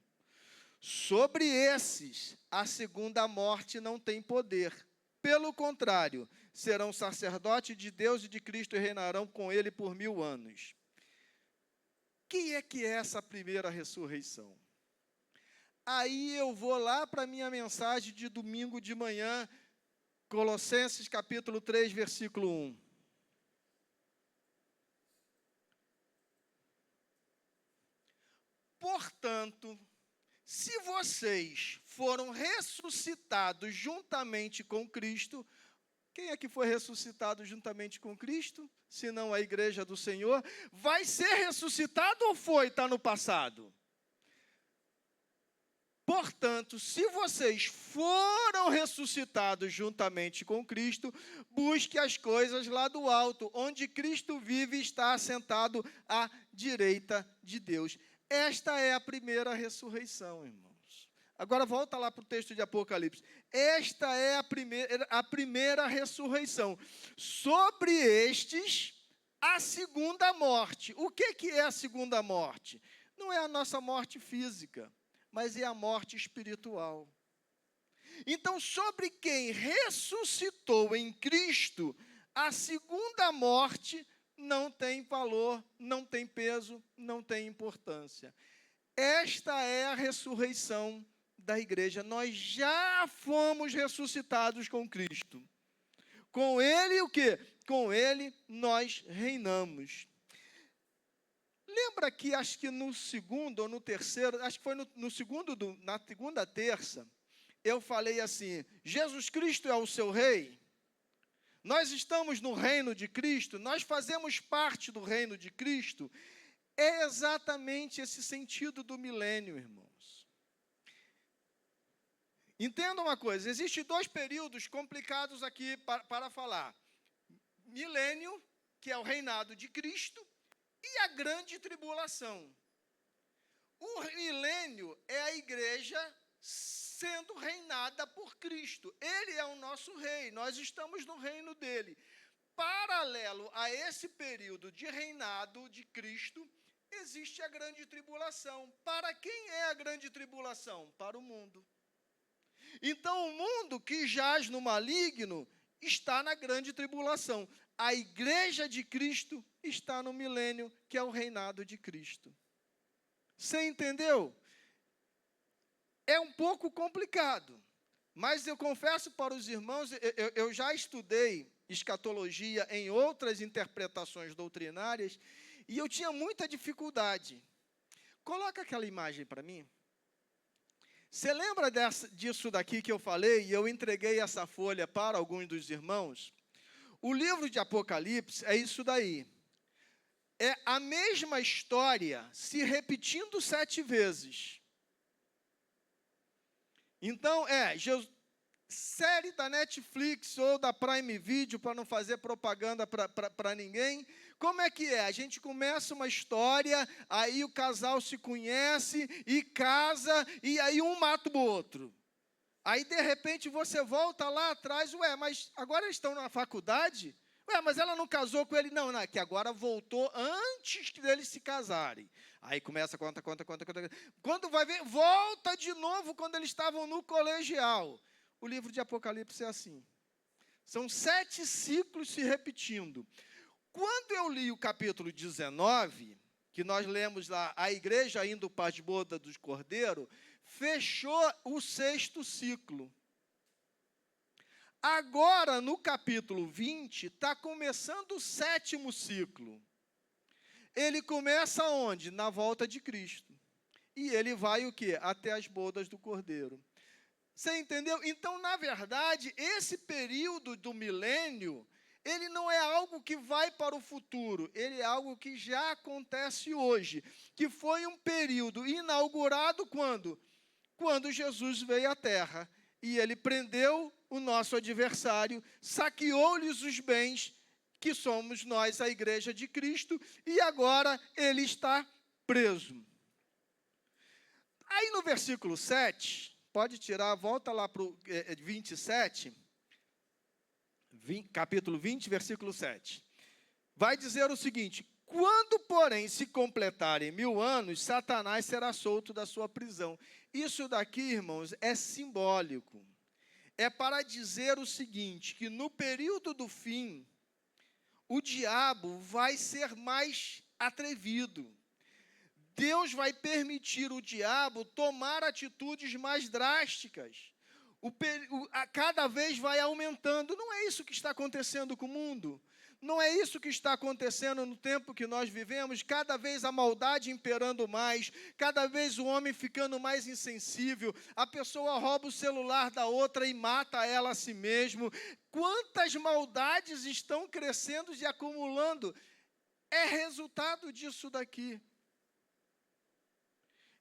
Sobre esses, a segunda morte não tem poder. Pelo contrário, serão sacerdotes de Deus e de Cristo e reinarão com ele por 1000 anos. Que é essa primeira ressurreição? Aí eu vou lá para a minha mensagem de domingo de manhã, Colossenses capítulo 3, versículo 1. Portanto, se vocês foram ressuscitados juntamente com Cristo, quem é que foi ressuscitado juntamente com Cristo? Senão a igreja do Senhor. Vai ser ressuscitado ou foi? Está no passado. Portanto, se vocês foram ressuscitados juntamente com Cristo, busque as coisas lá do alto, onde Cristo vive e está assentado à direita de Deus. Esta é a primeira ressurreição, irmãos. Agora volta lá para o texto de Apocalipse. Esta é a primeira ressurreição. Sobre estes, a segunda morte. O que é a segunda morte? Não é a nossa morte física, mas é a morte espiritual. Então, sobre quem ressuscitou em Cristo, a segunda morte não tem valor, não tem peso, não tem importância. Esta é a ressurreição da igreja. Nós já fomos ressuscitados com Cristo. Com Ele o quê? Com Ele nós reinamos. Lembra que acho que no segundo ou no terceiro, acho que foi na segunda terça, eu falei assim, Jesus Cristo é o seu rei? Nós estamos no reino de Cristo, nós fazemos parte do reino de Cristo. É exatamente esse sentido do milênio, irmãos. Entenda uma coisa, existem 2 períodos complicados aqui para falar. Milênio, que é o reinado de Cristo, e a grande tribulação. O milênio é a igreja sendo reinada por Cristo. Ele é o nosso rei, nós estamos no reino dele. Paralelo a esse período de reinado de Cristo, existe a grande tribulação. Para quem é a grande tribulação? Para o mundo. Então, o mundo que jaz no maligno está na grande tribulação. A igreja de Cristo está no milênio, que é o reinado de Cristo. Você entendeu? É um pouco complicado, mas eu confesso para os irmãos, eu já estudei escatologia em outras interpretações doutrinárias, e eu tinha muita dificuldade. Coloca aquela imagem para mim. Você lembra disso daqui que eu falei, e eu entreguei essa folha para alguns dos irmãos? O livro de Apocalipse é isso daí. É a mesma história se repetindo 7 vezes. Então, série da Netflix ou da Prime Video, para não fazer propaganda para ninguém. Como é que é? A gente começa uma história, aí o casal se conhece e casa, e aí um mata o outro. Aí, de repente, você volta lá atrás, mas agora eles estão na faculdade? Mas ela não casou com ele? Não, é que agora voltou antes deles se casarem. Aí começa, conta. Quando vai ver, volta de novo quando eles estavam no colegial. O livro de Apocalipse é assim. São 7 ciclos se repetindo. Quando eu li o capítulo 19, que nós lemos lá, a igreja indo para as bodas do Cordeiro, fechou o 6º ciclo. Agora, no capítulo 20, está começando o 7º ciclo. Ele começa onde? Na volta de Cristo. E ele vai o quê? Até as bodas do Cordeiro. Você entendeu? Então, na verdade, esse período do milênio, ele não é algo que vai para o futuro, ele é algo que já acontece hoje, que foi um período inaugurado quando? Quando Jesus veio à Terra e ele prendeu o nosso adversário, saqueou-lhes os bens, que somos nós, a igreja de Cristo, e agora ele está preso. Aí no versículo 7, pode tirar, volta lá para o 27, capítulo 20, versículo 7. Vai dizer o seguinte: quando, porém, se completarem 1000 anos, Satanás será solto da sua prisão. Isso daqui, irmãos, é simbólico. É para dizer o seguinte, que no período do fim, o diabo vai ser mais atrevido. Deus vai permitir o diabo tomar atitudes mais drásticas. Cada vez vai aumentando. Não é isso que está acontecendo com o mundo? Não é isso que está acontecendo no tempo que nós vivemos? Cada vez a maldade imperando mais, cada vez o homem ficando mais insensível, a pessoa rouba o celular da outra e mata ela a si mesmo. Quantas maldades estão crescendo e acumulando? É resultado disso daqui.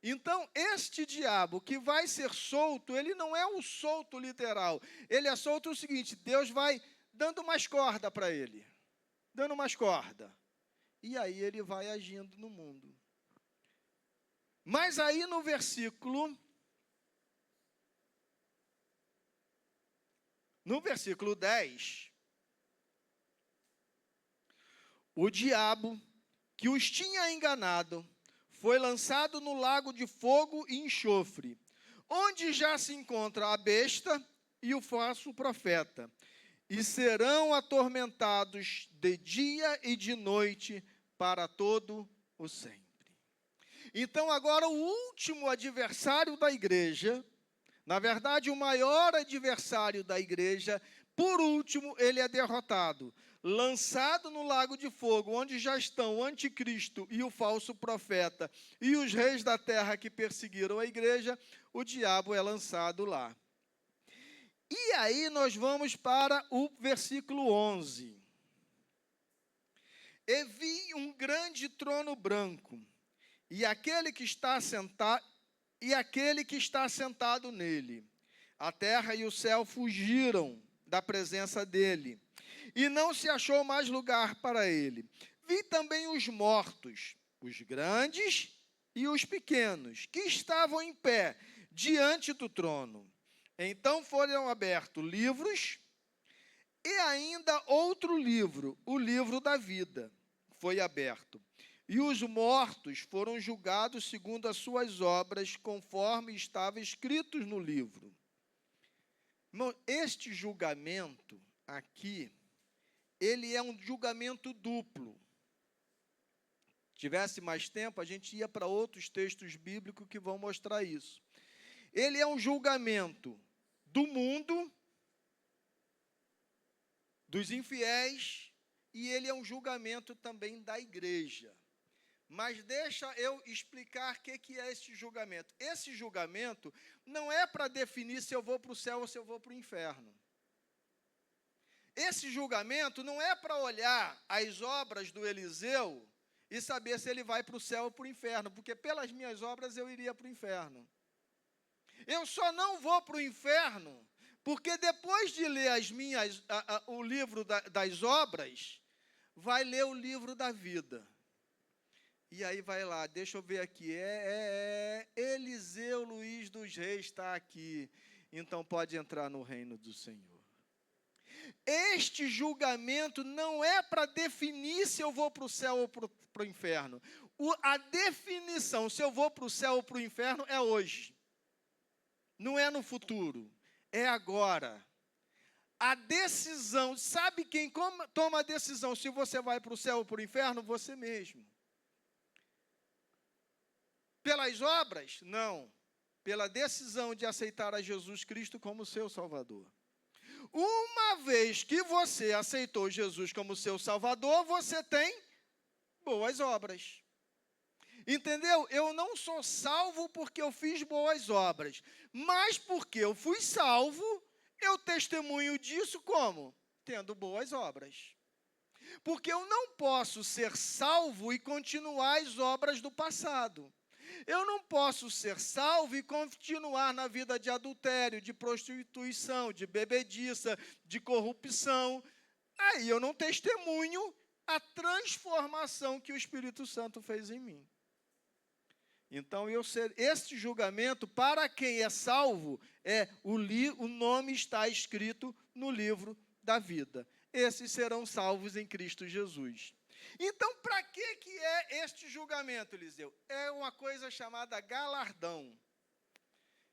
Então, este diabo que vai ser solto, ele não é um solto literal. Ele é solto o seguinte: Deus vai dando mais corda para ele. Dando mais corda. E aí ele vai agindo no mundo. Mas aí no versículo 10, o diabo que os tinha enganado foi lançado no lago de fogo e enxofre, onde já se encontra a besta e o falso profeta, e serão atormentados de dia e de noite para todo o sempre. Então agora o último adversário da igreja, na verdade o maior adversário da igreja, por último ele é derrotado, lançado no lago de fogo, onde já estão o anticristo e o falso profeta e os reis da terra que perseguiram a igreja, o diabo é lançado lá. E aí nós vamos para o versículo 11. E vi um grande trono branco, e aquele que está sentado nele. A terra e o céu fugiram da presença dele, e não se achou mais lugar para ele. Vi também os mortos, os grandes e os pequenos, que estavam em pé diante do trono. Então foram abertos livros, e ainda outro livro, o livro da vida, foi aberto. E os mortos foram julgados segundo as suas obras, conforme estava escritos no livro. Irmão, este julgamento aqui, ele é um julgamento duplo. Se tivesse mais tempo, a gente ia para outros textos bíblicos que vão mostrar isso. Ele é um julgamento do mundo, dos infiéis, e ele é um julgamento também da igreja. Mas deixa eu explicar o que é esse julgamento. Esse julgamento não é para definir se eu vou para o céu ou se eu vou para o inferno. Esse julgamento não é para olhar as obras do Eliseu e saber se ele vai para o céu ou para o inferno, porque pelas minhas obras eu iria para o inferno. Eu só não vou para o inferno, porque depois de ler o livro das obras, vai ler o livro da vida. E aí vai lá, deixa eu ver aqui, Eliseu Luiz dos Reis está aqui, então pode entrar no reino do Senhor. Este julgamento não é para definir se eu vou para o céu ou para o inferno. A definição se eu vou para o céu ou para o inferno é hoje. Não é no futuro, é agora. A decisão, sabe quem toma a decisão se você vai para o céu ou para o inferno? Você mesmo. Pelas obras? Não. Pela decisão de aceitar a Jesus Cristo como seu Salvador. Uma vez que você aceitou Jesus como seu Salvador, você tem boas obras. Entendeu? Eu não sou salvo porque eu fiz boas obras, mas porque eu fui salvo, eu testemunho disso como? Tendo boas obras. Porque eu não posso ser salvo e continuar as obras do passado. Eu não posso ser salvo e continuar na vida de adultério, de prostituição, de bebediça, de corrupção. Aí eu não testemunho a transformação que o Espírito Santo fez em mim. Então, esse julgamento, para quem é salvo, o nome está escrito no livro da vida. Esses serão salvos em Cristo Jesus. Então, para que é este julgamento, Eliseu? É uma coisa chamada galardão,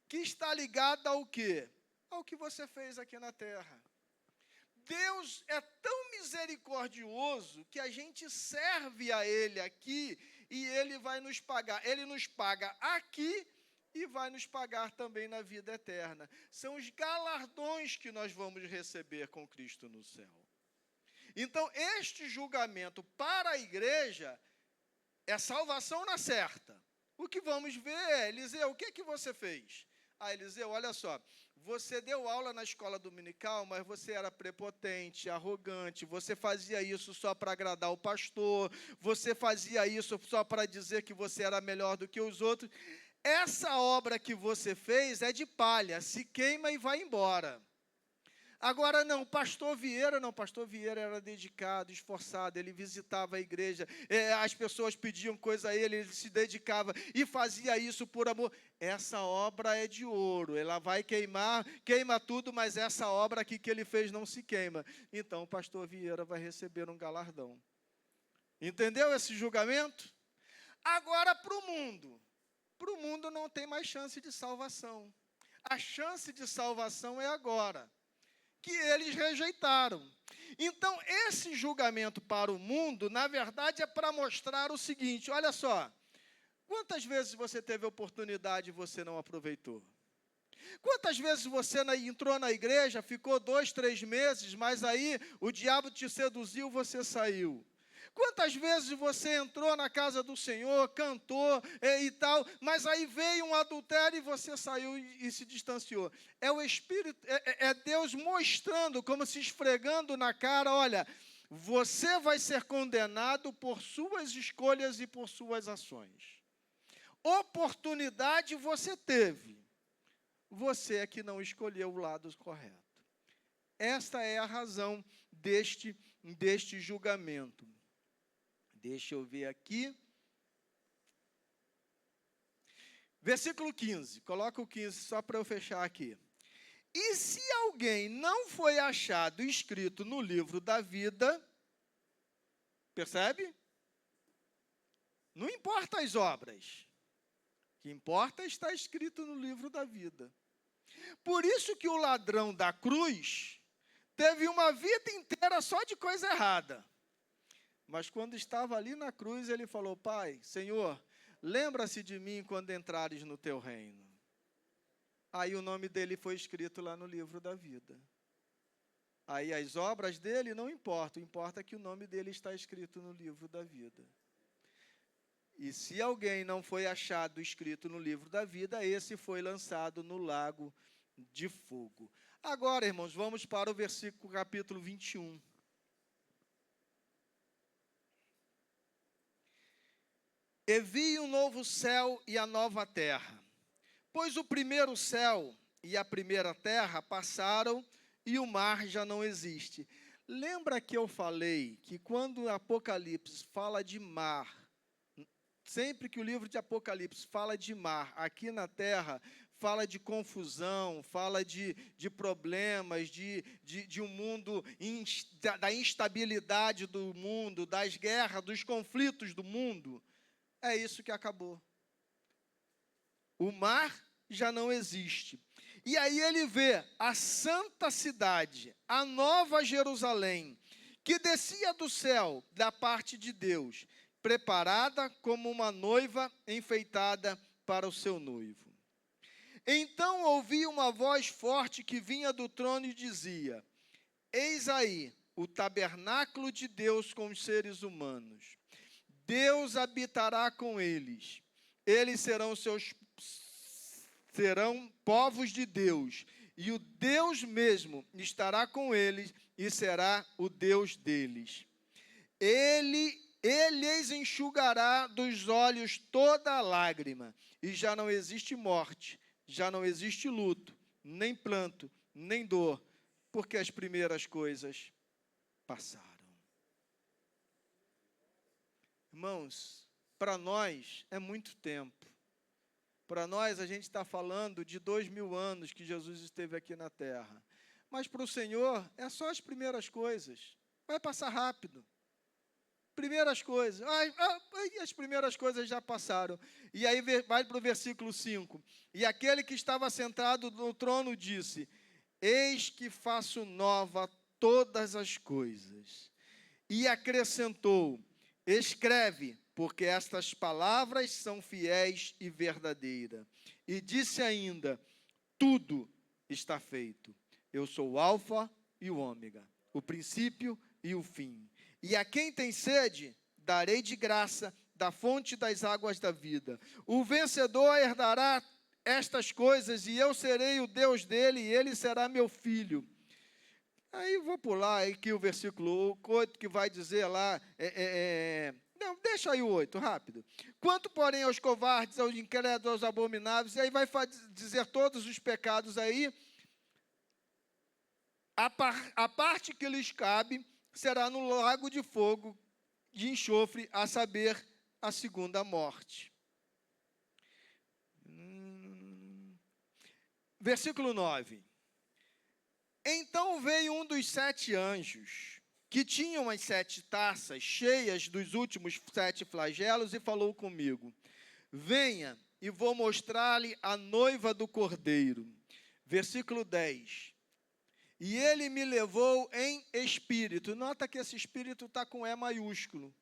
que está ligada ao quê? Ao que você fez aqui na terra. Deus é tão misericordioso que a gente serve a Ele aqui e Ele vai nos pagar. Ele nos paga aqui e vai nos pagar também na vida eterna. São os galardões que nós vamos receber com Cristo no céu. Então, este julgamento para a igreja é salvação na certa. O que vamos ver é, Eliseu, o que você fez? Eliseu, olha só, você deu aula na escola dominical, mas você era prepotente, arrogante, você fazia isso só para agradar o pastor, você fazia isso só para dizer que você era melhor do que os outros. Essa obra que você fez é de palha, se queima e vai embora. Agora não, pastor Vieira era dedicado, esforçado, ele visitava a igreja, as pessoas pediam coisa a ele se dedicava e fazia isso por amor. Essa obra é de ouro, ela vai queimar, queima tudo, mas essa obra aqui que ele fez não se queima. Então o pastor Vieira vai receber um galardão. Entendeu esse julgamento? Agora para o mundo não tem mais chance de salvação. A chance de salvação é agora, que eles rejeitaram. Então, esse julgamento para o mundo, na verdade, é para mostrar o seguinte, olha só, quantas vezes você teve oportunidade e você não aproveitou? Quantas vezes você entrou na igreja, ficou 2, 3 meses, mas aí o diabo te seduziu, você saiu? Quantas vezes você entrou na casa do Senhor, cantou e tal, mas aí veio um adultério e você saiu e se distanciou? É o Espírito, é Deus mostrando, como se esfregando na cara, olha, você vai ser condenado por suas escolhas e por suas ações. Oportunidade você teve, você é que não escolheu o lado correto. Esta é a razão deste julgamento. Deixa eu ver aqui. Versículo 15. Coloca o 15 só para eu fechar aqui. E se alguém não foi achado escrito no livro da vida, percebe? Não importa as obras. O que importa é estar escrito no livro da vida. Por isso que o ladrão da cruz teve uma vida inteira só de coisa errada. Mas quando estava ali na cruz, ele falou, Pai, Senhor, lembra-se de mim quando entrares no teu reino. Aí o nome dele foi escrito lá no livro da vida. Aí as obras dele não importam, importa que o nome dele está escrito no livro da vida. E se alguém não foi achado escrito no livro da vida, esse foi lançado no lago de fogo. Agora, irmãos, vamos para o versículo capítulo 21. E vi um novo céu e a nova terra, Pois o primeiro céu e a primeira terra passaram e o mar já não existe. Lembra que eu falei que quando o Apocalipse fala de mar, sempre que o livro de Apocalipse fala de mar, aqui na terra, fala de confusão, fala de problemas, de um mundo, da instabilidade do mundo, das guerras, dos conflitos do mundo. É isso que acabou. O mar já não existe. E aí ele vê a santa cidade, a nova Jerusalém, que descia do céu da parte de Deus, preparada como uma noiva enfeitada para o seu noivo. Então ouvi uma voz forte que vinha do trono e dizia: eis aí o tabernáculo de Deus com os seres humanos. Deus habitará com eles. Eles serão povos de Deus, e o Deus mesmo estará com eles e será o Deus deles. Ele lhes enxugará dos olhos toda lágrima, e já não existe morte, já não existe luto, nem pranto, nem dor, porque as primeiras coisas passaram. Irmãos, para nós é muito tempo. Para nós, a gente está falando de 2000 anos que Jesus esteve aqui na terra. Mas para o Senhor, é só as primeiras coisas. Vai passar rápido. Primeiras coisas. As primeiras coisas já passaram. E aí vai para o versículo 5. E aquele que estava sentado no trono disse: eis que faço nova todas as coisas. E acrescentou: escreve, porque estas palavras são fiéis e verdadeiras. E disse ainda: tudo está feito. Eu sou o Alfa e o Ômega, o princípio e o fim. E a quem tem sede, darei de graça da fonte das águas da vida. O vencedor herdará estas coisas, e eu serei o Deus dele, e ele será meu filho. Aí vou pular aqui o versículo 8, que vai dizer lá... Não, deixa aí o 8, rápido. Quanto, porém, aos covardes, aos incrédulos, aos abomináveis, e aí vai dizer todos os pecados aí, a parte que lhes cabe será no lago de fogo, de enxofre, a saber, a segunda morte. Versículo 9. Então veio um dos 7 anjos, que tinham as 7 taças cheias dos últimos 7 flagelos, e falou comigo: venha, e vou mostrar-lhe a noiva do Cordeiro. Versículo 10. E ele me levou em espírito. Nota que esse espírito está com E maiúsculo,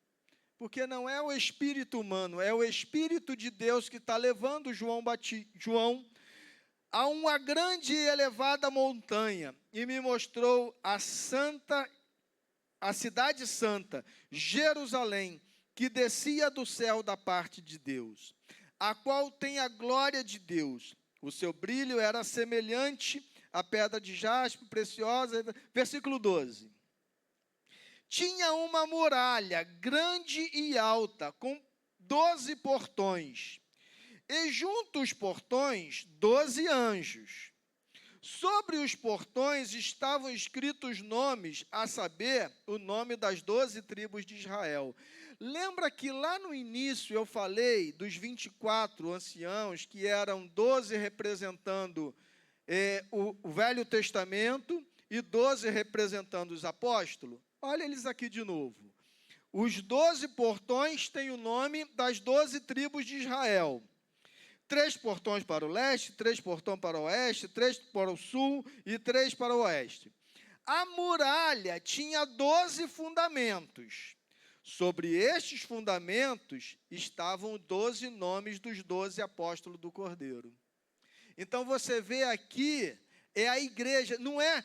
porque não é o espírito humano, é o Espírito de Deus que está levando João a uma grande e elevada montanha, e me mostrou a cidade santa, Jerusalém, que descia do céu da parte de Deus, a qual tem a glória de Deus. O seu brilho era semelhante à pedra de jaspe, preciosa. Versículo 12. Tinha uma muralha grande e alta, com 12 portões, e junto aos portões, 12 anjos. Sobre os portões estavam escritos nomes, a saber, o nome das 12 tribos de Israel. Lembra que lá no início eu falei dos 24 anciãos, que eram 12 representando o Velho Testamento e 12 representando os apóstolos? Olha eles aqui de novo. Os 12 portões têm o nome das 12 tribos de Israel. 3 portões para o leste, 3 portões para o oeste, 3 para o sul e 3 para o oeste. A muralha tinha 12 fundamentos. Sobre estes fundamentos estavam 12 nomes dos 12 apóstolos do Cordeiro. Então você vê aqui, é a igreja, não é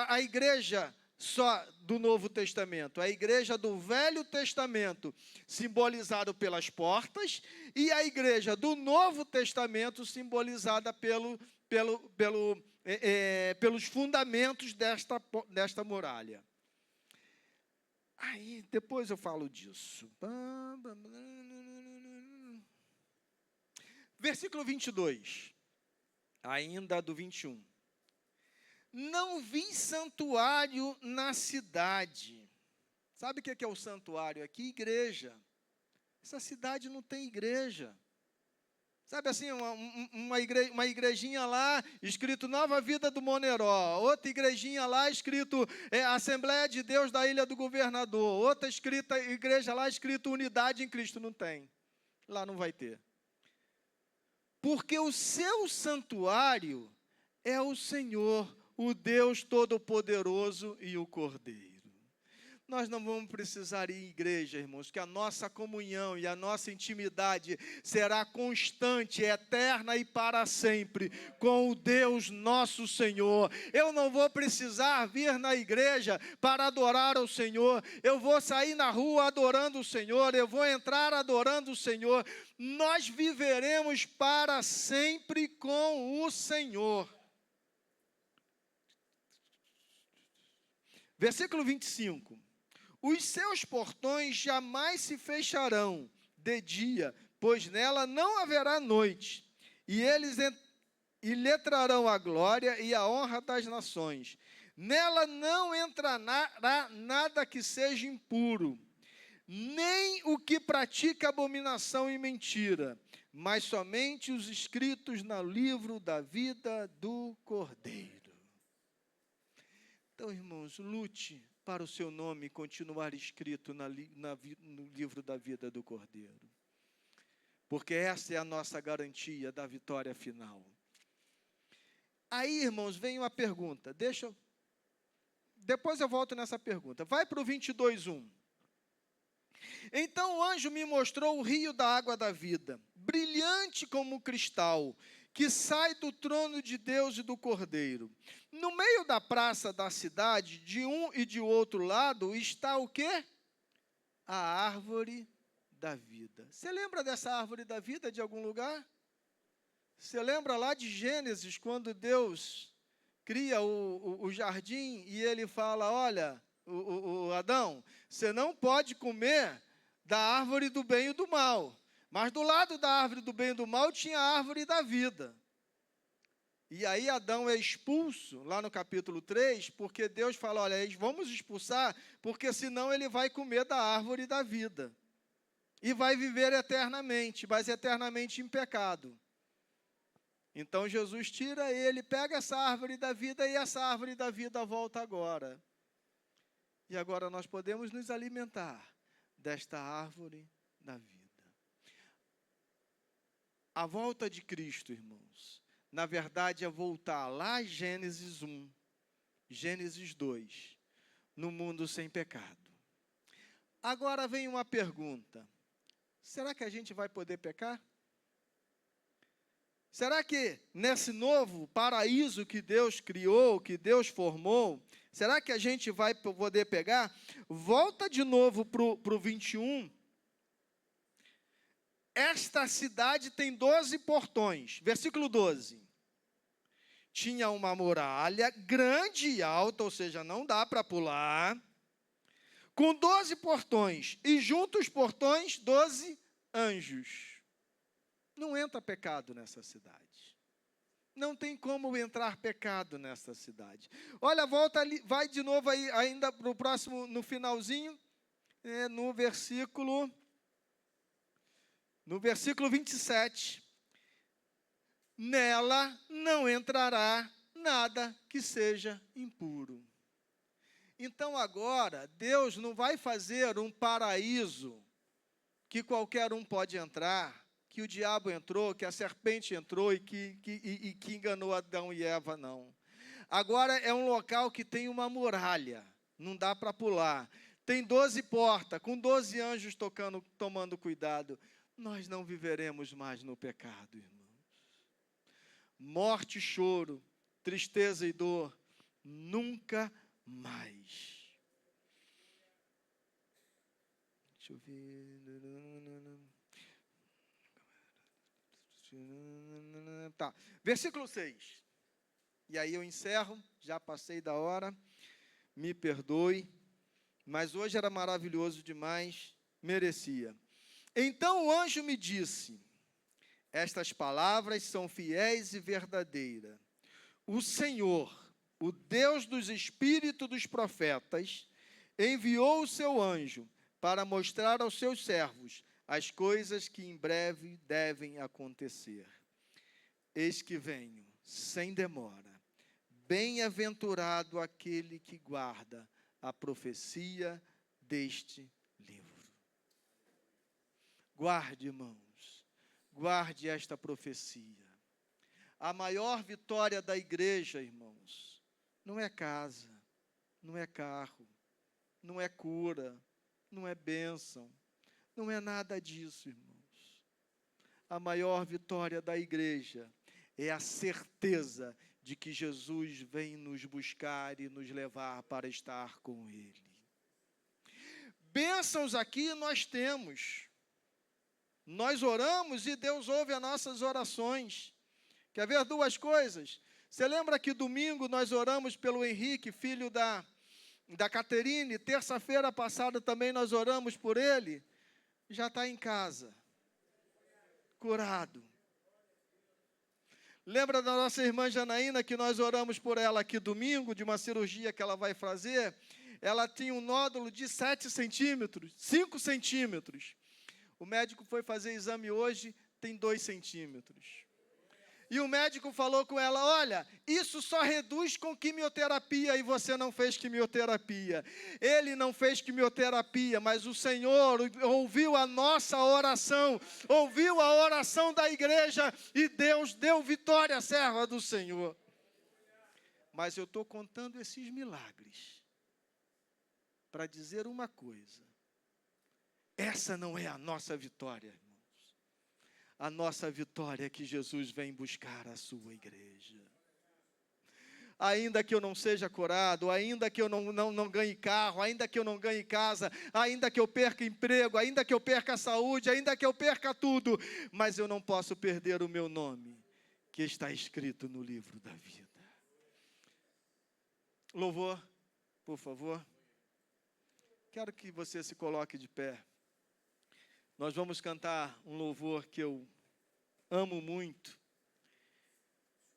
a igreja só do Novo Testamento, a igreja do Velho Testamento, simbolizado pelas portas, e a igreja do Novo Testamento, simbolizada pelos fundamentos desta muralha. Aí, depois eu falo disso. Versículo 22, ainda do 21. Não vi santuário na cidade. Sabe o que é o santuário aqui? Igreja. Essa cidade não tem igreja. Sabe assim, uma igrejinha lá, escrito Nova Vida do Moneró. Outra igrejinha lá, escrito Assembleia de Deus da Ilha do Governador. Outra igreja lá, escrito Unidade em Cristo. Não tem. Lá não vai ter. Porque o seu santuário é o Senhor, o Deus Todo-Poderoso e o Cordeiro. Nós não vamos precisar ir em igreja, irmãos, que a nossa comunhão e a nossa intimidade será constante, eterna e para sempre com o Deus nosso Senhor. Eu não vou precisar vir na igreja para adorar o Senhor. Eu vou sair na rua adorando o Senhor, eu vou entrar adorando o Senhor. Nós viveremos para sempre com o Senhor. Versículo 25. Os seus portões jamais se fecharão de dia, pois nela não haverá noite. E eles lhe trarão a glória e a honra das nações. Nela não entrará nada que seja impuro, nem o que pratica abominação e mentira, mas somente os escritos no livro da vida do Cordeiro. Então, irmãos, lute para o seu nome continuar escrito no livro da vida do Cordeiro. Porque essa é a nossa garantia da vitória final. Aí, irmãos, vem uma pergunta. Depois eu volto nessa pergunta. Vai para o 22:1. Então o anjo me mostrou o rio da água da vida, brilhante como cristal, que sai do trono de Deus e do Cordeiro. No meio da praça da cidade, de um e de outro lado, está o quê? A árvore da vida. Você lembra dessa árvore da vida de algum lugar? Você lembra lá de Gênesis, quando Deus cria o jardim e ele fala, olha, o Adão, você não pode comer da árvore do bem e do mal. Mas do lado da árvore do bem e do mal tinha a árvore da vida. E aí Adão é expulso, lá no capítulo 3, porque Deus fala, olha, vamos expulsar, porque senão ele vai comer da árvore da vida. E vai viver eternamente, mas eternamente em pecado. Então Jesus tira ele, pega essa árvore da vida e essa árvore da vida volta agora. E agora nós podemos nos alimentar desta árvore da vida. A volta de Cristo, irmãos, na verdade é voltar lá em Gênesis 1, Gênesis 2, no mundo sem pecado. Agora vem uma pergunta. Será que a gente vai poder pecar? Será que nesse novo paraíso que Deus criou, que Deus formou, será que a gente vai poder pegar? Volta de novo para o 21. Esta cidade tem 12 portões. Versículo 12. Tinha uma muralha grande e alta, ou seja, não dá para pular, com 12 portões, e junto aos portões, 12 anjos. Não entra pecado nessa cidade. Não tem como entrar pecado nessa cidade. Olha, volta ali, vai de novo aí, ainda para o próximo, no finalzinho, no versículo 27. Nela não entrará nada que seja impuro. Então agora, Deus não vai fazer um paraíso que qualquer um pode entrar, que o diabo entrou, que a serpente entrou e que enganou Adão e Eva, não. Agora é um local que tem uma muralha, não dá para pular. Tem 12 portas, com 12 anjos tomando cuidado. Nós não viveremos mais no pecado, irmãos. Morte, choro, tristeza e dor, nunca mais. Deixa eu ver. Tá, versículo 6. E aí eu encerro, já passei da hora, me perdoe, mas hoje era maravilhoso demais, merecia. Então o anjo me disse, Estas palavras são fiéis e verdadeiras. O Senhor, o Deus dos espíritos dos profetas, enviou o seu anjo para mostrar aos seus servos as coisas que em breve devem acontecer. Eis que venho, sem demora. Bem-aventurado aquele que guarda a profecia deste livro. Guarde, irmãos, guarde esta profecia. A maior vitória da igreja, irmãos, não é casa, não é carro, não é cura, não é bênção, não é nada disso, irmãos. A maior vitória da igreja é a certeza de que Jesus vem nos buscar e nos levar para estar com Ele. Bênçãos aqui nós temos. Nós oramos e Deus ouve as nossas orações. Quer ver duas coisas? Você lembra que domingo nós oramos pelo Henrique, filho da Caterine? Terça-feira passada também nós oramos por ele. Já está em casa, curado. Lembra da nossa irmã Janaína, que nós oramos por ela aqui domingo, de uma cirurgia que ela vai fazer? Ela tinha um nódulo de 7 centímetros, 5 centímetros. O médico foi fazer exame hoje, tem 2 centímetros. E o médico falou com ela, olha, isso só reduz com quimioterapia e você não fez quimioterapia. Ele não fez quimioterapia, mas o Senhor ouviu a nossa oração, ouviu a oração da igreja e Deus deu vitória à serva do Senhor. Mas eu estou contando esses milagres para dizer uma coisa. Essa não é a nossa vitória. A nossa vitória é que Jesus vem buscar a sua igreja. Ainda que eu não seja curado, ainda que eu não ganhe carro, ainda que eu não ganhe casa, ainda que eu perca emprego, ainda que eu perca a saúde, ainda que eu perca tudo, mas eu não posso perder o meu nome, que está escrito no livro da vida. Louvor, por favor. Quero que você se coloque de pé. Nós vamos cantar um louvor que eu amo muito.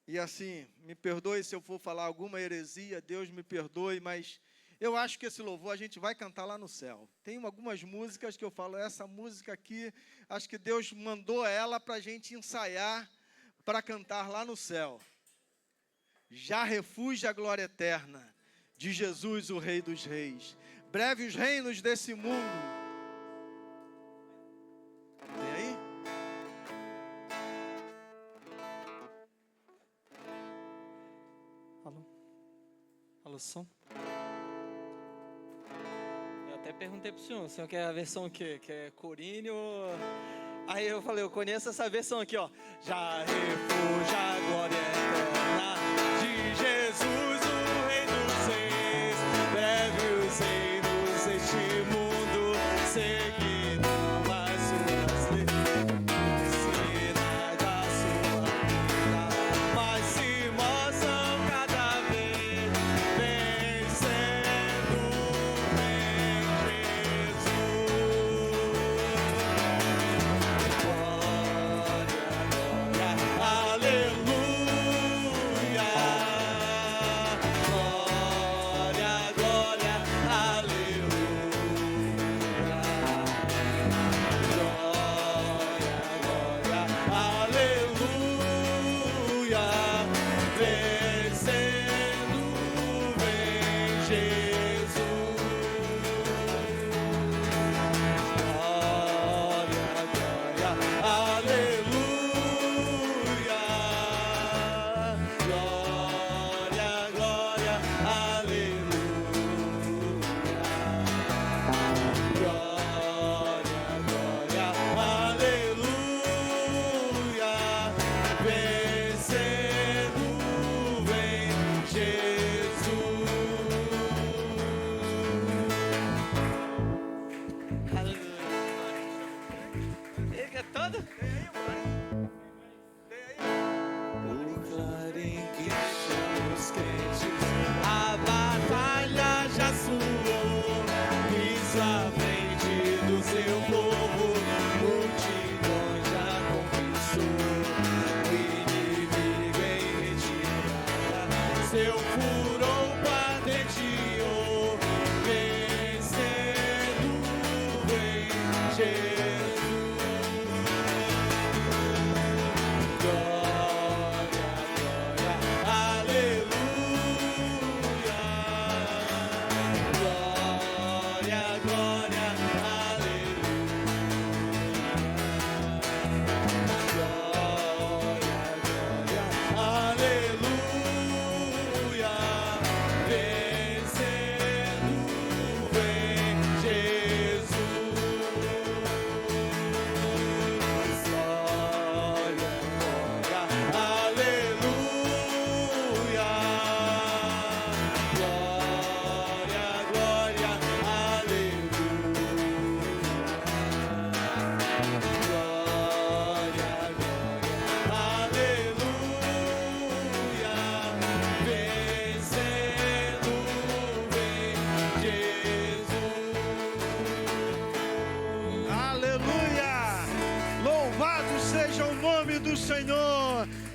E assim, me perdoe se eu for falar alguma heresia, Deus me perdoe, mas eu acho que esse louvor a gente vai cantar lá no céu. Tem algumas músicas que eu falo, essa música aqui, acho que Deus mandou ela para a gente ensaiar, para cantar lá no céu. Já refúgio a glória eterna de Jesus, o Rei dos Reis. Breve os reinos desse mundo. Tem aí? Alô? Alô, som? Eu até perguntei pro senhor, o senhor quer a versão o quê? Quer Corine ou... Aí eu falei, eu conheço essa versão aqui, ó. Já refúgio a glória eterna de Jesus, o Rei dos Reis. Breve os reinos deste mundo seguirão as suas leis. Sinais da sua vida, mas se mostram cada vez vencendo em Jesus. Seu povo, multidões já conquistou.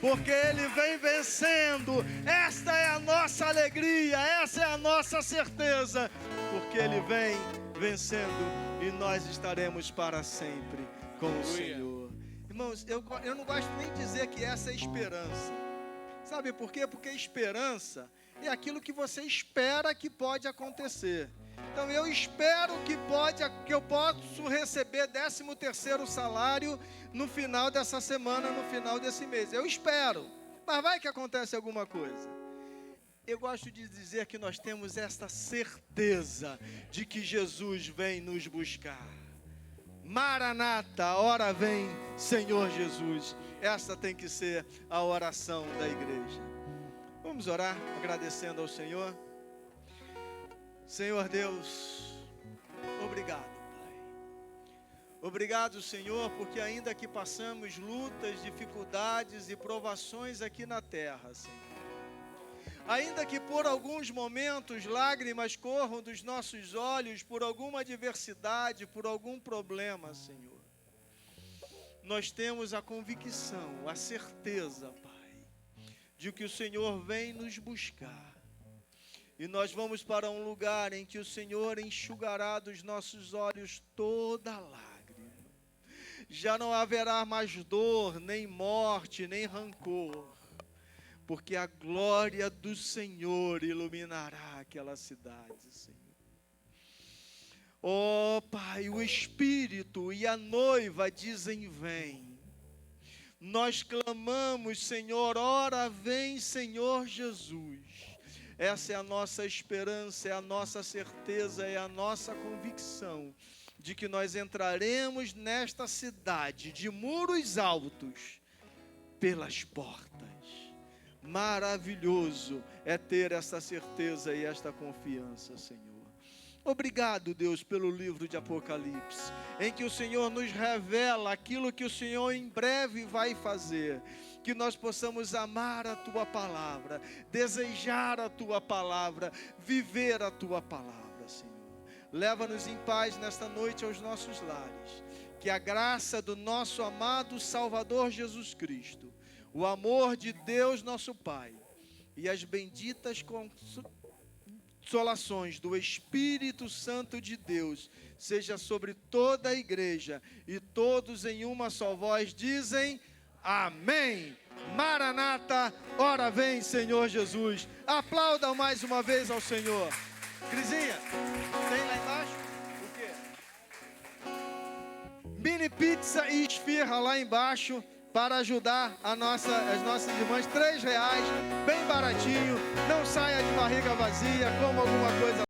porque Ele vem vencendo. Esta é a nossa alegria, essa é a nossa certeza, porque Ele vem vencendo e nós estaremos para sempre com o Senhor. Irmãos, eu não gosto nem de dizer que essa é esperança. Sabe por quê? Porque esperança é aquilo que você espera que pode acontecer. Então eu espero que eu possa receber 13º salário no final dessa semana, no final desse mês. Eu espero, mas vai que acontece alguma coisa. Eu gosto de dizer que nós temos esta certeza de que Jesus vem nos buscar. Maranata, a hora vem, Senhor Jesus. Essa tem que ser a oração da igreja. Vamos orar agradecendo ao Senhor. Senhor Deus, obrigado, Pai. Obrigado, Senhor, porque ainda que passamos lutas, dificuldades e provações aqui na terra, Senhor, ainda que por alguns momentos lágrimas corram dos nossos olhos, por alguma adversidade, por algum problema, Senhor, nós temos a convicção, a certeza, Pai, de que o Senhor vem nos buscar. E nós vamos para um lugar em que o Senhor enxugará dos nossos olhos toda lágrima. Já não haverá mais dor, nem morte, nem rancor, porque a glória do Senhor iluminará aquela cidade, Senhor. Ó Pai, o Espírito e a noiva dizem: vem. Nós clamamos, Senhor, ora vem, Senhor Jesus. Essa é a nossa esperança, é a nossa certeza, é a nossa convicção de que nós entraremos nesta cidade de muros altos pelas portas. Maravilhoso é ter essa certeza e esta confiança, Senhor. Obrigado, Deus, pelo livro de Apocalipse, em que o Senhor nos revela aquilo que o Senhor em breve vai fazer. Que nós possamos amar a Tua palavra, desejar a Tua palavra, viver a Tua palavra, Senhor. Leva-nos em paz nesta noite aos nossos lares. Que a graça do nosso amado Salvador Jesus Cristo, o amor de Deus nosso Pai e as benditas consolações do Espírito Santo de Deus seja sobre toda a igreja, e todos em uma só voz dizem: amém. Maranata, ora vem, Senhor Jesus. Aplaudam mais uma vez ao Senhor. Crisinha, tem lá embaixo o quê? Mini pizza e esfirra lá embaixo para ajudar as nossas irmãs. R$3, bem baratinho. Não saia de barriga vazia, coma alguma coisa.